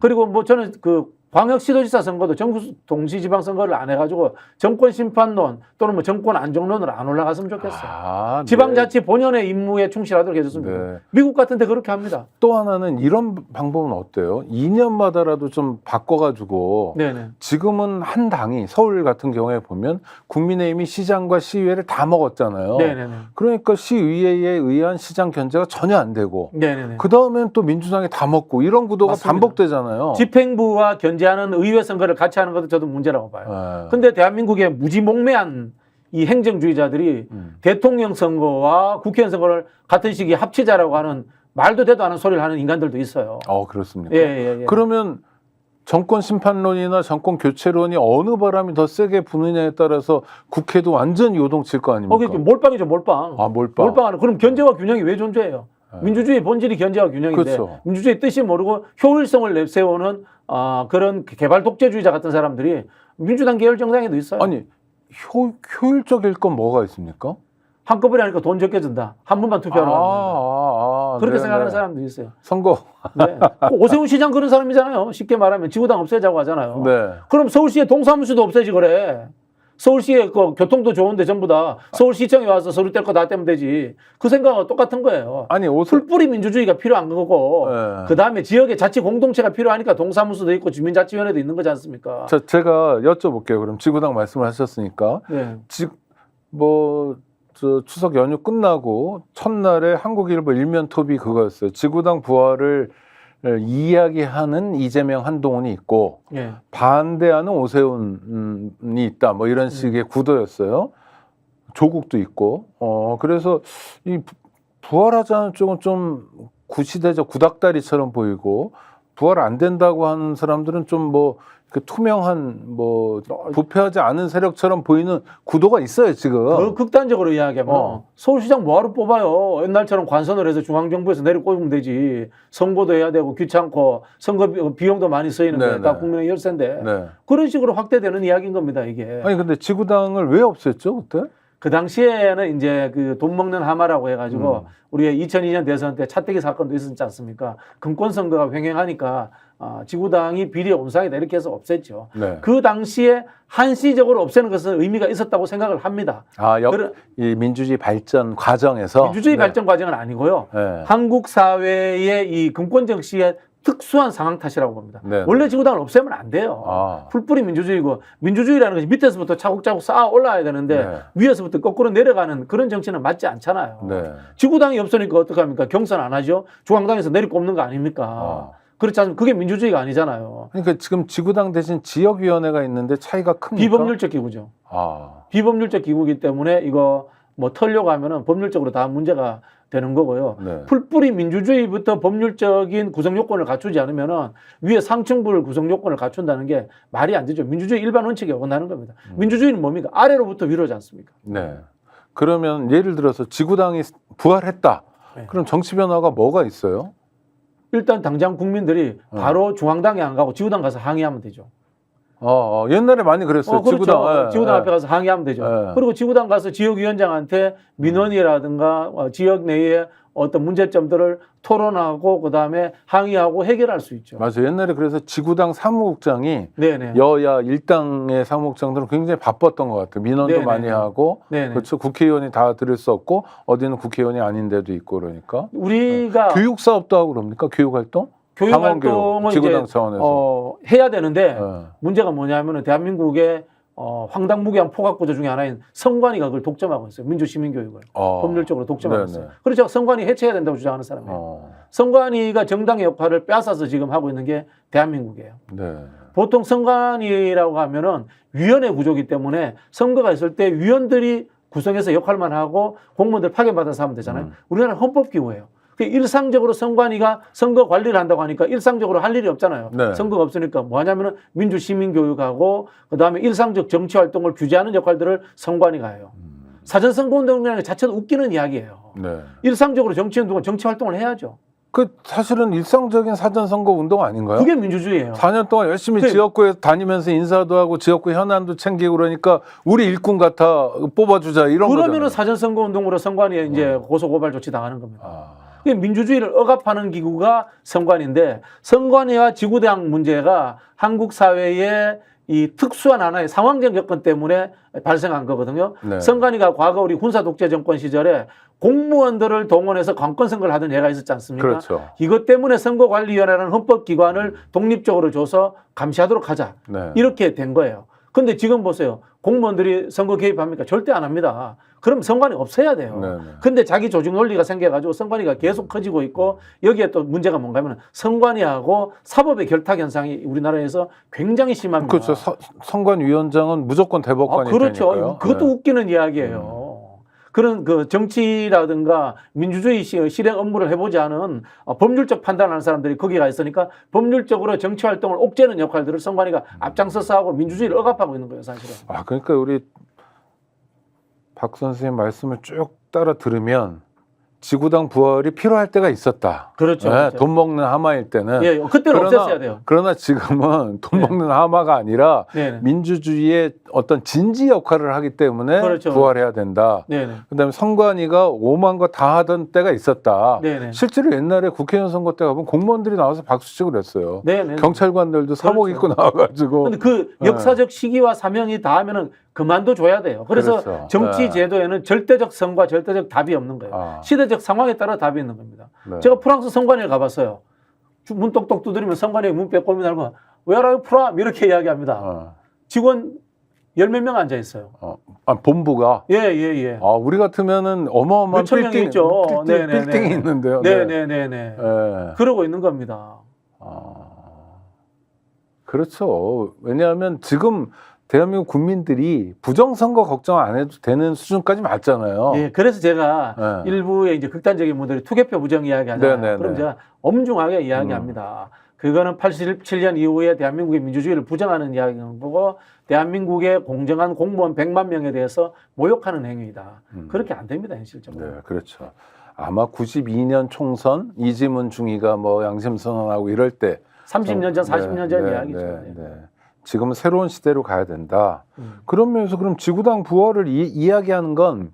그리고 뭐 저는 그 광역시도지사 선거도 전국 동시지방선거를 안 해가지고 정권 심판론 또는 뭐 정권 안정론으로 안 올라갔으면 좋겠어요. 네. 지방자치 본연의 임무에 충실하도록 해줬으면 좋겠어요. 네. 미국 같은 데 그렇게 합니다. 또 하나는 이런 방법은 어때요? 2년마다라도 좀 바꿔가지고 네네. 지금은 한 당이 서울 같은 경우에 보면 국민의힘이 시장과 시의회를 다 먹었잖아요. 네네네. 그러니까 시의회에 의한 시장 견제가 전혀 안 되고 네네네. 그 다음엔 또 민주당이 다 먹고 이런 구도가 맞습니다. 반복되잖아요. 집행부와 견제하는 의회 선거를 같이 하는 것도 저도 문제라고 봐요. 네. 근데 대한민국의 무지몽매한 이 행정주의자들이 대통령 선거와 국회의원 선거를 같은 시기에 합치자라고 하는 말도 되도 않은 소리를 하는 인간들도 있어요. 그렇습니까? 예. 그러면 정권 심판론이나 정권 교체론이 어느 바람이 더 세게 부느냐에 따라서 국회도 완전히 요동칠 거 아닙니까? 그게 몰빵이죠, 몰빵. 몰빵. 몰빵하는. 그럼 견제와 균형이 왜 존재해요? 민주주의 본질이 견제와 균형인데 그렇죠. 민주주의 뜻이 모르고 효율성을 내세우는 그런 개발 독재주의자 같은 사람들이 민주당 계열 정당에도 있어요. 아니 효율적일 건 뭐가 있습니까? 한꺼번에 하니까 돈 적게 준다. 한 번만 투표하는 거야. 그렇게 네, 생각하는 네. 사람들이 있어요. 선거. 네. 오세훈 시장 그런 사람이잖아요. 쉽게 말하면 지구당 없애자고 하잖아요. 네. 그럼 서울시의 동사무소도 없애지 그래. 서울시의 그 교통도 좋은데 전부 다 서울시청에 와서 서류 뗄 거 다 떼면 되지. 그 생각은 똑같은 거예요. 아니 풀뿌리 민주주의가 필요한 거고 네. 그다음에 지역의 자치 공동체가 필요하니까 동사무소도 있고 주민자치위원회도 있는 거지 않습니까? 제가 여쭤볼게요. 그럼 지구당 말씀을 하셨으니까 네. 추석 연휴 끝나고 첫날에 한국일보 일면 톱이 그거였어요. 지구당 부활을 이야기하는 이재명, 한동훈이 있고 예. 반대하는 오세훈이 있다. 뭐 이런 식의 구도였어요. 조국도 있고. 그래서 이 부활하자는 쪽은 좀 구시대적 구닥다리처럼 보이고 부활 안 된다고 하는 사람들은 좀 뭐 투명한 뭐 부패하지 않은 세력처럼 보이는 구도가 있어요 지금. 더 극단적으로 이야기하면 서울시장 뭐하러 뽑아요? 옛날처럼 관선을 해서 중앙정부에서 내려꼽으면 되지. 선거도 해야 되고 귀찮고 선거 비용도 많이 쓰이는데 네네. 다 국민의 열세인데 네. 그런 식으로 확대되는 이야기인 겁니다 이게. 아니 근데 지구당을 왜 없앴죠 그때? 그 당시에는 이제 그 돈 먹는 하마라고 해가지고 우리가 2002년 대선 때 차떼기 사건도 있었지 않습니까? 금권 선거가 횡행하니까 지구당이 비리에 온상이다 이렇게 해서 없앴죠. 네. 그 당시에 한시적으로 없애는 것은 의미가 있었다고 생각을 합니다. 이 민주주의 발전 과정에서 민주주의 네. 발전 과정은 아니고요. 네. 한국 사회의 이 금권 정치의 특수한 상황 탓이라고 봅니다. 네. 원래 지구당을 없애면 안 돼요. 풀뿌리 민주주의고 민주주의라는 것이 밑에서부터 차곡차곡 쌓아 올라야 되는데 네. 위에서부터 거꾸로 내려가는 그런 정치는 맞지 않잖아요. 네. 지구당이 없으니까 어떡합니까? 경선 안 하죠? 중앙당에서 내리꼽는 거 아닙니까? 그렇지 않으면 그게 민주주의가 아니잖아요. 그러니까 지금 지구당 대신 지역위원회가 있는데 차이가 큽니까? 비법률적 기구죠. 비법률적 기구이기 때문에 이거 뭐 털려고 하면은 법률적으로 다 문제가 되는 거고요. 네. 풀뿌리 민주주의부터 법률적인 구성 요건을 갖추지 않으면은 위에 상층부를 구성 요건을 갖춘다는 게 말이 안 되죠. 민주주의 일반 원칙에 어긋나는 겁니다. 민주주의는 뭡니까? 아래로부터 위로지 않습니까? 네. 그러면 예를 들어서 지구당이 부활했다. 네. 그럼 정치 변화가 뭐가 있어요? 일단 당장 국민들이 바로 중앙당에 안 가고 지구당 가서 항의하면 되죠. 옛날에 많이 그랬어요. 그렇죠. 지구당. 지구당 앞에 가서 항의하면 되죠. 그리고 지구당 가서 지역위원장한테 민원이라든가 지역 내에 어떤 문제점들을 토론하고 그다음에 항의하고 해결할 수 있죠. 맞아요. 옛날에 그래서 지구당 사무국장이 네네. 여야 일당의 사무국장들은 굉장히 바빴던 것 같아요. 민원도 네네. 많이 하고 네네. 그렇죠. 국회의원이 다 들을 수 없고 어디는 국회의원이 아닌 데도 있고 그러니까 우리가 교육 사업도 하고 그럽니까? 교육 활동? 교육 활동은 지구당 이제 차원에서 해야 되는데 네. 문제가 뭐냐면은 대한민국의 황당무계한 포괄구조 중에 하나인 선관위가 그걸 독점하고 있어요. 민주시민교육을 법률적으로 독점하고 네네. 있어요. 그래서 제가 선관위 해체해야 된다고 주장하는 사람이에요. 선관위가 정당의 역할을 빼앗아서 지금 하고 있는 게 대한민국이에요. 네. 보통 선관위라고 하면은 위원회 구조이기 때문에 선거가 있을 때 위원들이 구성해서 역할만 하고 공무원들 파견받아서 하면 되잖아요. 우리나라는 헌법기구예요. 일상적으로 선관위가 선거 관리를 한다고 하니까 일상적으로 할 일이 없잖아요. 네. 선거가 없으니까 뭐 하냐면은 민주시민교육하고 그다음에 일상적 정치활동을 규제하는 역할들을 선관위가 해요. 사전선거운동이라는 것 자체도 웃기는 이야기예요. 네. 일상적으로 정치운동은 정치활동을 해야죠. 그 사실은 일상적인 사전선거 운동 아닌가요? 그게 민주주의예요. 4년 동안 열심히 지역구에 다니면서 인사도 하고 지역구 현안도 챙기고 그러니까 우리 일꾼 같아 뽑아주자 이런 거잖아요. 그러면은 사전선거운동으로 선관위에 이제 고소고발 조치 당하는 겁니다. 민주주의를 억압하는 기구가 선관위인데 선관위와 지구당 문제가 한국 사회의 이 특수한 하나의 상황적 여건 때문에 발생한 거거든요. 네. 선관위가 과거 우리 군사 독재 정권 시절에 공무원들을 동원해서 관권 선거를 하던 예가 있었지 않습니까? 그렇죠. 이것 때문에 선거관리위원회라는 헌법기관을 독립적으로 줘서 감시하도록 하자. 네. 이렇게 된 거예요. 근데 지금 보세요. 공무원들이 선거 개입합니까? 절대 안 합니다. 그럼 선관위 없애야 돼요. 네네. 근데 자기 조직 논리가 생겨가지고 선관위가 계속 커지고 있고 여기에 또 문제가 뭔가 하면 선관위하고 사법의 결탁 현상이 우리나라에서 굉장히 심합니다. 그렇죠. 선관위원장은 무조건 대법관이 그렇죠. 되니까요. 그것도 네. 웃기는 이야기예요. 그런 그 정치라든가 민주주의 실행 업무를 해보지 않은 법률적 판단하는 사람들이 거기가 있으니까 법률적으로 정치 활동을 옥죄는 역할들을 선관위가 앞장서서 하고 민주주의를 억압하고 있는 거예요, 사실은. 그러니까 우리 박 선생님 말씀을 쭉 따라 들으면 지구당 부활이 필요할 때가 있었다. 그렇죠. 네, 그렇죠. 돈 먹는 하마일 때는. 예, 그때는 없앴어야 돼요. 그러나 지금은 돈 네. 먹는 하마가 아니라 네. 민주주의의 어떤 진지 역할을 하기 때문에 그렇죠. 부활해야 된다. 네. 그다음에 선관위가 오만 거 다 하던 때가 있었다. 네. 실제로 옛날에 국회의원 선거 때 가보면 공무원들이 나와서 박수치고 그랬어요. 네. 경찰관들도 사복 그렇죠. 입고 나와가지고. 근데 그 네. 역사적 시기와 사명이 닿으면은 그만둬줘야 돼요. 그래서 그렇죠. 정치 네. 제도에는 절대적 성과 절대적 답이 없는 거예요. 아, 시대적 상황에 따라 답이 있는 겁니다. 네. 제가 프랑스 선관위를 가봤어요. 문 똑똑 두드리면 선관위 문 빼꼼히 달고 Where are you from? 이렇게 이야기합니다. 어. 직원 열 몇 명 앉아 있어요. 아, 본부가. 예. 아, 우리 같으면 어마어마한 몇천 명이 있죠. 네네네. 빌딩이 있는데요. 네네네네. 네. 그러고 있는 겁니다. 아, 그렇죠. 왜냐하면 지금 대한민국 국민들이 부정선거 걱정 안 해도 되는 수준까지 맞잖아요. 예, 그래서 제가 네. 일부의 이제 극단적인 분들이 투개표 부정 이야기 하잖아요. 네네네. 그럼 제가 엄중하게 이야기합니다. 그거는 87년 이후에 대한민국의 민주주의를 부정하는 이야기인 거고 대한민국의 공정한 공무원 100만 명에 대해서 모욕하는 행위다. 그렇게 안 됩니다, 현실적으로. 네, 그렇죠. 아마 92년 총선 이지문 중위가 뭐 양심 선언하고 이럴 때 30년 전, 40년 전 네, 이야기죠. 네. 지금은 새로운 시대로 가야 된다. 음. 그런 면에서 그럼 지구당 부활을 이야기하는 건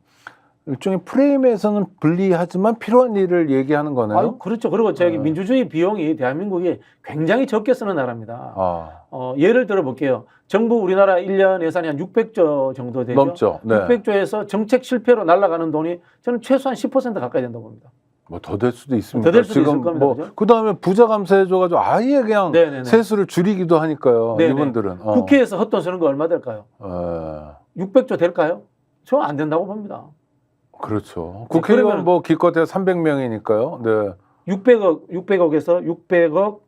일종의 프레임에서는 불리하지만 필요한 일을 얘기하는 거네요. 아유, 그렇죠. 그리고 저기 네. 민주주의 비용이 대한민국이 굉장히 적게 쓰는 나라입니다. 아, 예를 들어 볼게요. 정부 우리나라 1년 예산이 한 600조 정도 되죠. 넘죠. 네. 600조에서 정책 실패로 날아가는 돈이 저는 최소한 10% 가까이 된다고 봅니다. 뭐 더 될 수도 있습니다. 더될 수도 지금 있을 겁니다, 뭐 그죠? 그다음에 부자 감세해줘가지고 아예 그냥 네네네. 세수를 줄이기도 하니까요. 네네. 이분들은 국회에서 헛돈 쓰는 거 얼마 될까요? 600조 될까요? 저 안 된다고 봅니다. 그렇죠. 국회의원 그러면- 뭐 기껏해야 300명이니까요. 네. 600억에서 600억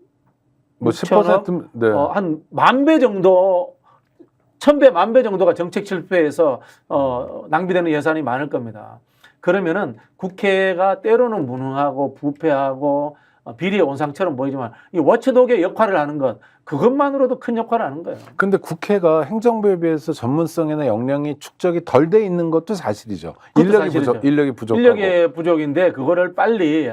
뭐 10%, 네. 한 10,000배 정도 1,000배, 10,000배 정도가 정책 실패해서 낭비되는 예산이 많을 겁니다. 그러면은 국회가 때로는 무능하고 부패하고 비리의 온상처럼 보이지만 이 워치독의 역할을 하는 것 그것만으로도 큰 역할을 하는 거예요. 근데 국회가 행정부에 비해서 전문성이나 역량이 축적이 덜 돼 있는 것도 사실이죠. 그것도 사실이죠. 인력이 부족하고. 인력의 부족인데 그거를 빨리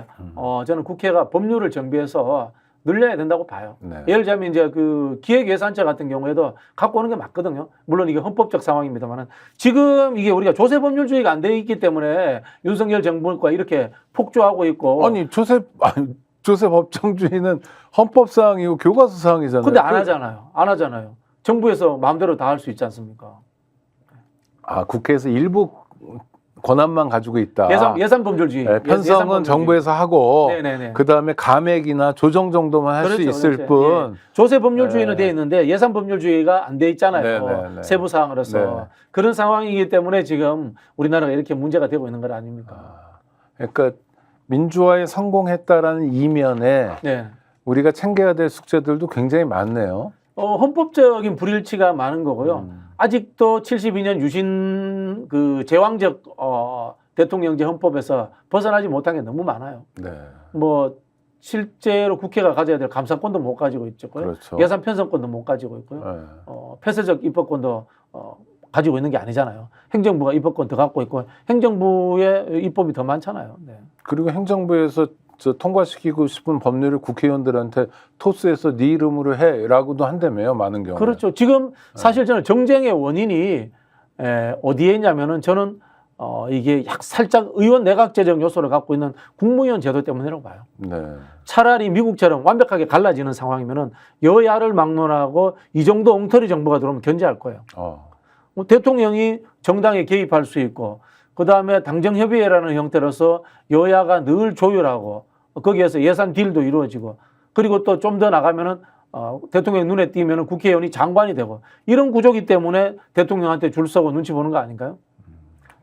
저는 국회가 법률을 정비해서 늘려야 된다고 봐요. 네. 예를 들자면 이제 그 기획예산처 같은 경우에도 갖고 오는 게 맞거든요. 물론 이게 헌법적 상황입니다만은 지금 이게 우리가 조세 법률주의가 안 돼 있기 때문에 윤석열 정부가 이렇게 폭주하고 있고. 아니 조세 법정주의는 헌법 사항이고 교과서 사항이잖아요. 근데 안 하잖아요. 안 하잖아요. 정부에서 마음대로 다 할 수 있지 않습니까? 아, 국회에서 일부 권한만 가지고 있다. 예산 법률주의. 네, 편성은 정부에서 하고 네네네. 그다음에 감액이나 조정 정도만 할 수 그렇죠, 있을 그렇죠. 뿐. 예. 조세 법률주의는 네. 돼 있는데 예산 법률주의가 안 돼 있잖아요. 네네네. 세부 사항으로서. 네. 그런 상황이기 때문에 지금 우리나라가 이렇게 문제가 되고 있는 것 아닙니까? 그러니까 민주화에 성공했다라는 이면에 네. 우리가 챙겨야 될 숙제들도 굉장히 많네요. 헌법적인 불일치가 많은 거고요. 아직도 72년 유신 그 제왕적 대통령제 헌법에서 벗어나지 못한 게 너무 많아요. 네. 뭐 실제로 국회가 가져야 될 감사권도 못 가지고 있고요. 그렇죠. 예산 편성권도 못 가지고 있고요. 네. 폐쇄적 입법권도 가지고 있는 게 아니잖아요. 행정부가 입법권 더 갖고 있고 행정부의 입법이 더 많잖아요. 네. 그리고 행정부에서 통과시키고 싶은 법률을 국회의원들한테 토스해서 네 이름으로 해라고도 한다며요. 많은 경우에. 그렇죠. 지금 사실 저는 정쟁의 원인이 어디에 있냐면은 저는 이게 살짝 의원 내각제적 요소를 갖고 있는 국무위원 제도 때문이라고 봐요. 네. 차라리 미국처럼 완벽하게 갈라지는 상황이면은 여야를 막론하고 이 정도 엉터리 정부가 들어오면 견제할 거예요. 뭐 대통령이 정당에 개입할 수 있고 그다음에 당정협의회라는 형태로서 여야가 늘 조율하고 거기에서 예산 딜도 이루어지고 그리고 또 좀 더 나가면은 대통령 눈에 띄면은 국회의원이 장관이 되고 이런 구조기 때문에 대통령한테 줄 서고 눈치 보는 거 아닌가요?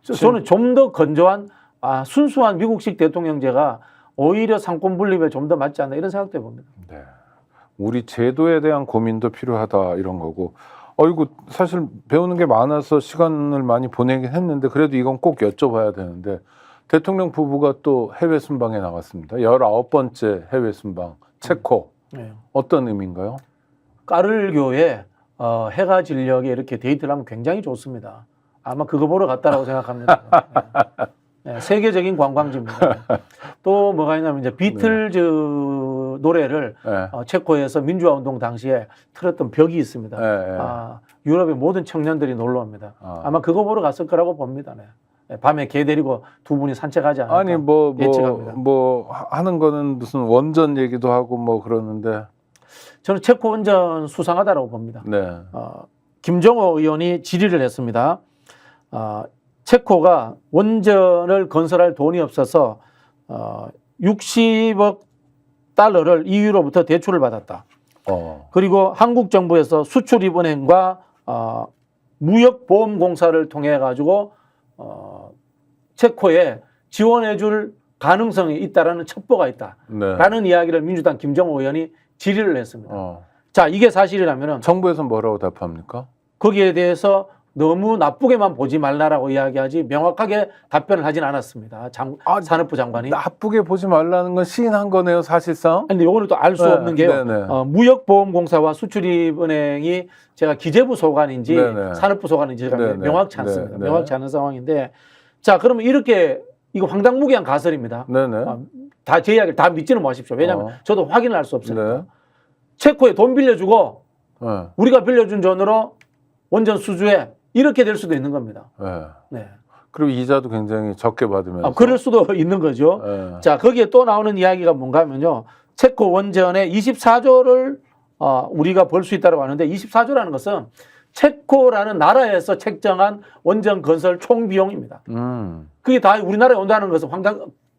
저는 좀 더 건조한 순수한 미국식 대통령제가 오히려 상권 분립에 좀 더 맞지 않나 이런 생각도 해봅니다. 네. 우리 제도에 대한 고민도 필요하다 이런 거고. 이거 사실 배우는 게 많아서 시간을 많이 보내긴 했는데 그래도 이건 꼭 여쭤봐야 되는데 대통령 부부가 또 해외 순방에 나갔습니다. 19번째 해외 순방 체코. 네. 어떤 의미인가요? 까를교에 해가 진녘에 이렇게 데이트를 하면 굉장히 좋습니다. 아마 그거 보러 갔다라고 생각합니다. 네. 네, 세계적인 관광지입니다. 또 뭐가 있냐면 이제 비틀즈 노래를 네. 체코에서 민주화 운동 당시에 틀었던 벽이 있습니다. 네, 네. 유럽의 모든 청년들이 놀러 옵니다. 아마 그거 보러 갔을 거라고 봅니다. 네. 네, 밤에 개 데리고 두 분이 산책하지 않을까 아니 예측합니다. 뭐 하는 거는 무슨 원전 얘기도 하고 뭐 그러는데 저는 체코 원전 수상하다라고 봅니다. 네. 김정호 의원이 질의를 했습니다. 체코가 원전을 건설할 돈이 없어서 60억 달러를 EU로부터 대출을 받았다. 그리고 한국 정부에서 수출입은행과 무역보험공사를 통해 가지고 체코에 지원해줄 가능성이 있다라는 첩보가 있다라는 네. 이야기를 민주당 김정호 의원이 질의를 했습니다. 자, 이게 사실이라면은 정부에서 뭐라고 답합니까? 거기에 대해서 너무 나쁘게만 보지 말라라고 이야기하지 명확하게 답변을 하진 않았습니다. 산업부 장관이. 나쁘게 보지 말라는 건 시인한 거네요, 사실상. 근데 요거는 또 알 수 네, 없는 게요. 무역보험공사와 수출입은행이 제가 기재부 소관인지 네네. 산업부 소관인지 네네. 명확치 않습니다. 네네. 명확치 않은 상황인데 자, 그러면 이렇게 이거 황당무계한 가설입니다. 네네. 다 제 이야기를 다 믿지는 마십시오. 왜냐하면 저도 확인을 할 수 없으니까. 네. 체코에 돈 빌려주고 네. 우리가 빌려준 돈으로 원전 수주에 이렇게 될 수도 있는 겁니다. 네. 네. 그리고 이자도 굉장히 적게 받으면서. 그럴 수도 있는 거죠. 네. 자, 거기에 또 나오는 이야기가 뭔가 하면요. 체코 원전에 24조를 우리가 벌 수 있다고 하는데 24조라는 것은 체코라는 나라에서 책정한 원전 건설 총 비용입니다. 그게 다 우리나라에 온다는 것은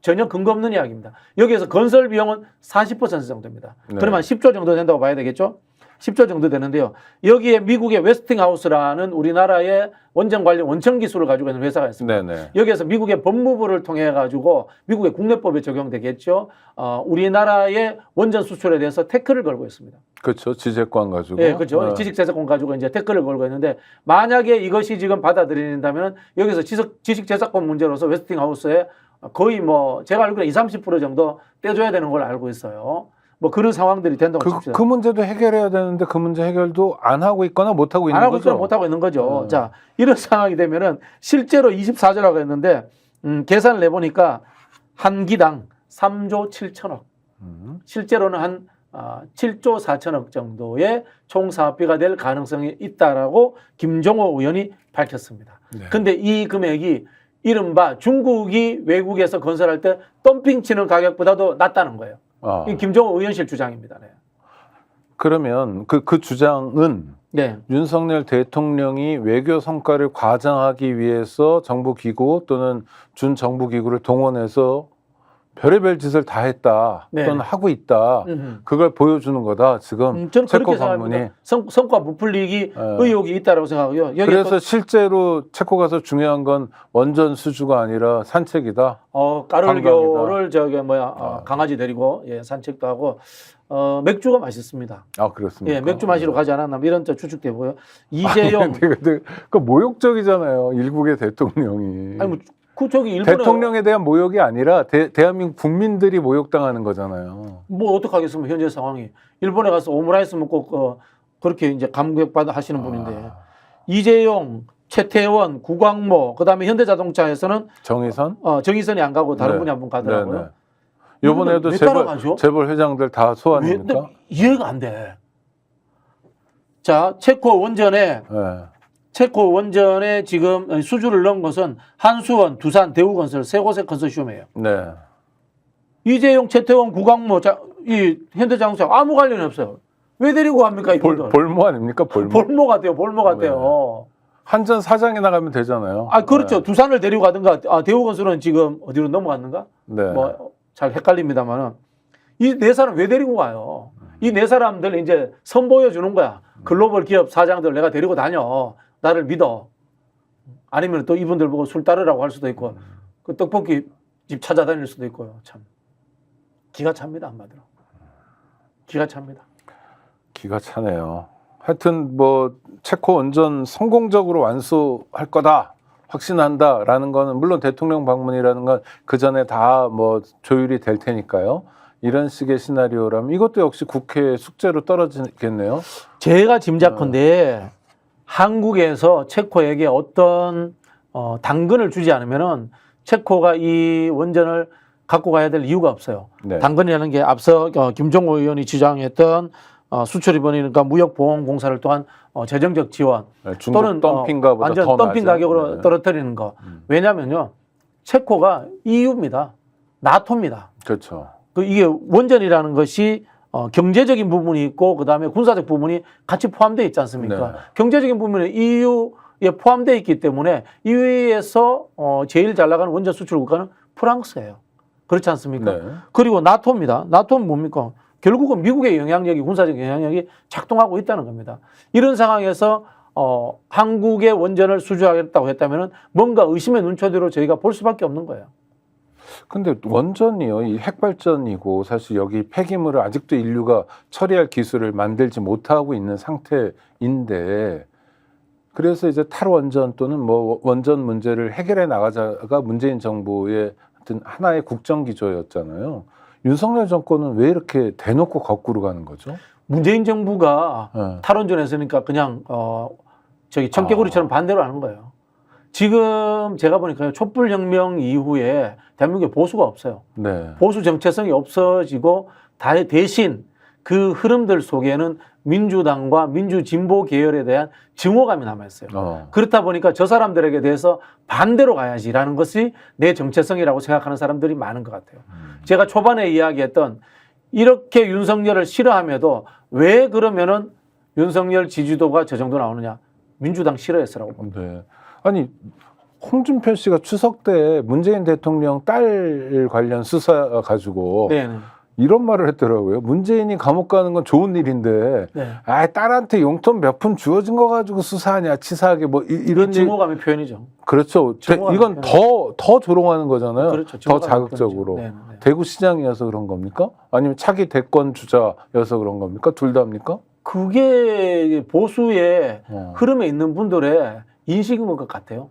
전혀 근거 없는 이야기입니다. 여기에서 건설 비용은 40% 정도입니다. 네. 그러면 10조 정도 된다고 봐야 되겠죠? 10조 정도 되는데요. 여기에 미국의 웨스팅하우스라는 우리나라의 원전 관련 원천 기술을 가지고 있는 회사가 있습니다. 네네. 여기에서 미국의 법무부를 통해 가지고 미국의 국내법에 적용되겠죠. 우리나라의 원전 수출에 대해서 태클을 걸고 있습니다. 그렇죠. 지재권 가지고. 네, 그렇죠. 지식재산권 가지고 이제 태클을 걸고 있는데 만약에 이것이 지금 받아들인다면 여기서 지식재산권 문제로서 웨스팅하우스에 거의 뭐 제가 알기로 20-30% 정도 떼줘야 되는 걸 알고 있어요. 뭐 그런 상황들이 된다고 칩시다. 그 문제도 해결해야 되는데 그 문제 해결도 안 하고 있거나 못 하고 있는 안 하고 거죠. 있거나 못 하고 있는 거죠. 자, 이런 상황이 되면은 실제로 24조라고 했는데 계산을 내보니까 한 기당 3조 7천억. 실제로는 한 7조 4천억 정도의 총 사업비가 될 가능성이 있다라고 김종호 의원이 밝혔습니다. 근데 이 금액이 이른바 중국이 외국에서 건설할 때 덤핑 치는 가격보다도 낮다는 거예요. 이 김종호 의원실 주장입니다. 네. 그러면 그 주장은 네. 윤석열 대통령이 외교 성과를 과장하기 위해서 정부 기구 또는 준정부 기구를 동원해서 별의별 짓을 다 했다 네. 또는 하고 있다. 그걸 보여주는 거다. 지금 저는 체코 그렇게 방문이. 생각합니다. 성과 부풀리기 의혹이 있다고 생각하고요. 그래서 실제로 체코 가서 중요한 건 원전 수주가 아니라 산책이다. 까르르교를 강아지 데리고 산책도 하고 맥주가 맛있습니다. 그렇습니까? 예, 맥주 마시러 가지 않았나 이런 추측되고요. 이재용 근데 그 모욕적이잖아요. 일국의 대통령이. 아니 뭐 저기 일본에 대통령에 대한 모욕이 아니라 대한민국 국민들이 모욕당하는 거잖아요. 뭐 어떡하겠습니까? 현재 상황이 일본에 가서 오므라이스 먹고 그렇게 이제 감격받아 하시는 분인데 이재용, 최태원, 구광모 그다음에 현대자동차에서는 정의선이 안 가고 다른 분이 한 분 가더라고요. 네. 이번에도 재벌 회장들 다 소환입니까? 이해가 안 돼. 자, 체코 원전에 지금 수주를 넣은 것은 한수원, 두산, 대우건설 세 곳의 컨소시엄이에요. 네. 이재용, 최태원, 구광모, 이 현대자동차 아무 관련이 없어요. 왜 데리고 갑니까? 볼모 아닙니까? 볼모 같아요. 네. 한전 사장이 나가면 되잖아요. 그렇죠. 두산을 데리고 가든가 대우건설은 지금 어디로 넘어갔는가? 네. 잘 헷갈립니다만은 이 네 사람 왜 데리고 가요? 이 네 사람들 이제 선보여 주는 거야. 글로벌 기업 사장들 내가 데리고 다녀. 나를 믿어. 아니면 또 이분들 보고 술 따르라고 할 수도 있고 그 떡볶이 집 찾아다닐 수도 있고요. 참 기가 찹니다. 한마디로. 기가 찹니다. 기가 차네요. 하여튼 뭐 체코 원전 성공적으로 완수할 거다. 확신한다라는 거는 물론 대통령 방문이라는 건 그 전에 다 뭐 조율이 될 테니까요. 이런 식의 시나리오라면 이것도 역시 국회 숙제로 떨어지겠네요. 제가 짐작컨대 한국에서 체코에게 어떤 당근을 주지 않으면은 체코가 이 원전을 갖고 가야 될 이유가 없어요. 네. 당근이라는 게 앞서 김종호 의원이 주장했던 수출입원이니까 무역보험공사를 통한 재정적 지원 네, 중국 또는 덤핑가보다 완전 더 덤핑 낮은, 가격으로 네. 떨어뜨리는 거. 왜냐면요, 체코가 EU입니다. 나토입니다. 그렇죠. 이게 원전이라는 것이 경제적인 부분이 있고 그다음에 군사적 부분이 같이 포함되어 있지 않습니까? 네. 경제적인 부분은 EU에 포함되어 있기 때문에 EU에서 제일 잘 나가는 원전 수출 국가는 프랑스예요. 그렇지 않습니까? 네. 그리고 나토입니다. 나토는 뭡니까? 결국은 미국의 영향력이, 군사적 영향력이 작동하고 있다는 겁니다. 이런 상황에서 한국의 원전을 수주하겠다고 했다면 뭔가 의심의 눈초리로 저희가 볼 수밖에 없는 거예요. 근데 원전이요, 이 핵발전이고 사실 여기 폐기물을 아직도 인류가 처리할 기술을 만들지 못하고 있는 상태인데, 그래서 이제 탈원전 또는 뭐 원전 문제를 해결해 나가자가 문재인 정부의 하여튼 하나의 국정 기조였잖아요. 윤석열 정권은 왜 이렇게 대놓고 거꾸로 가는 거죠? 문재인 정부가 네. 탈원전 했으니까 그냥 청개구리처럼 반대로 하는 거예요. 지금 제가 보니까 촛불혁명 이후에 대한민국에 보수가 없어요. 네. 보수 정체성이 없어지고 대신 그 흐름들 속에는 민주당과 민주진보 계열에 대한 증오감이 남아있어요. 그렇다 보니까 저 사람들에게 대해서 반대로 가야지라는 것이 내 정체성이라고 생각하는 사람들이 많은 것 같아요. 제가 초반에 이야기했던 이렇게 윤석열을 싫어함에도 왜 그러면은 윤석열 지지도가 저 정도 나오느냐. 민주당 싫어했으라고 봅니다. 네. 아니, 홍준표 씨가 추석 때 문재인 대통령 딸 관련 수사 가지고 네. 이런 말을 했더라고요. 문재인이 감옥 가는 건 좋은 일인데, 네. 아, 딸한테 용돈 몇 푼 주어진 거 가지고 수사하냐, 치사하게 뭐 이런 증오감의 표현이죠. 그렇죠. 증오감의 이건 더 조롱하는 거잖아요. 그렇죠. 더 증오감의 자극적으로. 표현이죠. 네, 네. 대구 시장이어서 그런 겁니까? 아니면 차기 대권 주자여서 그런 겁니까? 둘 다입니까? 그게 보수의 흐름에 있는 분들의 인식인 것 같아요.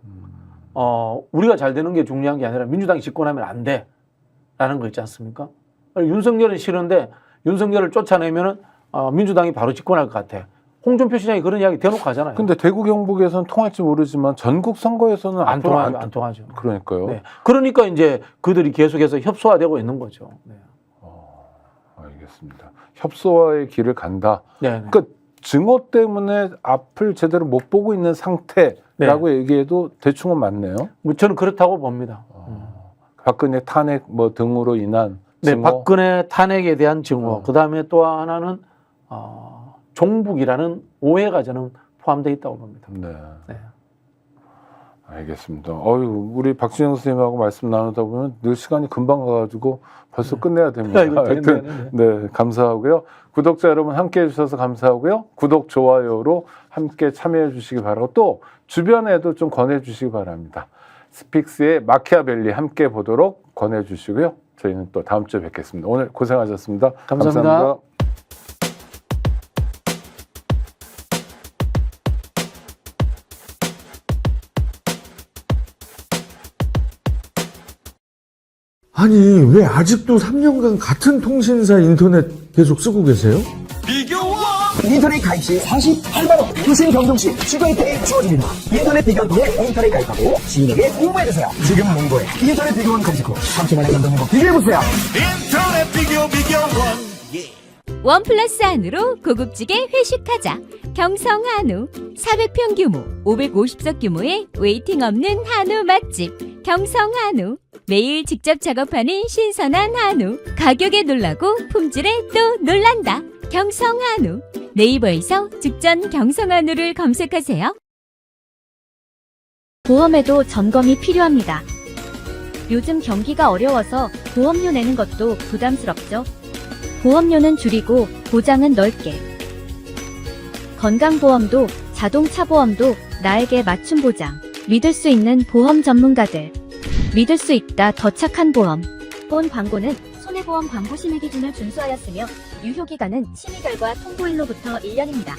우리가 잘 되는 게 중요한 게 아니라 민주당이 집권하면 안 돼. 라는 거 있지 않습니까? 윤석열은 싫은데 윤석열을 쫓아내면은 민주당이 바로 집권할 것 같아. 홍준표 시장이 그런 이야기 대놓고 하잖아요. 근데 대구 경북에서는 통할지 모르지만 전국 선거에서는 안 앞으로 통하죠. 안 통하죠. 그러니까요. 네. 그러니까 이제 그들이 계속해서 협소화되고 있는 거죠. 네. 알겠습니다. 협소화의 길을 간다. 네. 그러니까 증오 때문에 앞을 제대로 못 보고 있는 상태라고 얘기해도 대충은 맞네요. 뭐 저는 그렇다고 봅니다. 박근혜 탄핵 뭐 등으로 인한 네, 증오. 박근혜 탄핵에 대한 증오. 그다음에 또 하나는 종북이라는 오해가 저는 포함되어 있다고 봅니다. 네. 네. 알겠습니다. 우리 박진영 선생님하고 말씀 나누다 보면 늘 시간이 금방 가가지고 벌써 끝내야 됩니다. 하여튼 네, 감사하고요. 구독자 여러분 함께 해주셔서 감사하고요. 구독, 좋아요로 함께 참여해 주시기 바라고 또 주변에도 좀 권해주시기 바랍니다. 스픽스의 마키아벨리 함께 보도록 권해주시고요. 저희는 또 다음 주에 뵙겠습니다. 오늘 고생하셨습니다. 감사합니다. 아니, 왜 아직도 3년간 같은 통신사 인터넷 계속 쓰고 계세요? 인터넷 가입 시 48만 원 교신 변경 시 추가 혜택이 주어집니다. 인터넷 비교원 통해 인터넷 가입하고 지인에게 홍보해주세요. 지금 문고에 인터넷 비교원 검색 후 30만원 정도 행복 비교해보세요. 인터넷 비교원 원 플러스 안으로 고급지게 회식하자. 경성 한우 400평 규모 550석 규모의 웨이팅 없는 한우 맛집 경성 한우. 매일 직접 작업하는 신선한 한우. 가격에 놀라고 품질에 또 놀란다. 경성 한우. 네이버에서 직전 경성 한우를 검색하세요. 보험에도 점검이 필요합니다. 요즘 경기가 어려워서 보험료 내는 것도 부담스럽죠. 보험료는 줄이고 보장은 넓게. 건강보험도 자동차 보험도 나에게 맞춤 보장. 믿을 수 있는 보험 전문가들. 믿을 수 있다 더 착한 보험. 본 광고는 손해보험 광고 심의 기준을 준수하였으며 유효기간은 심의 결과 통보일로부터 1년입니다.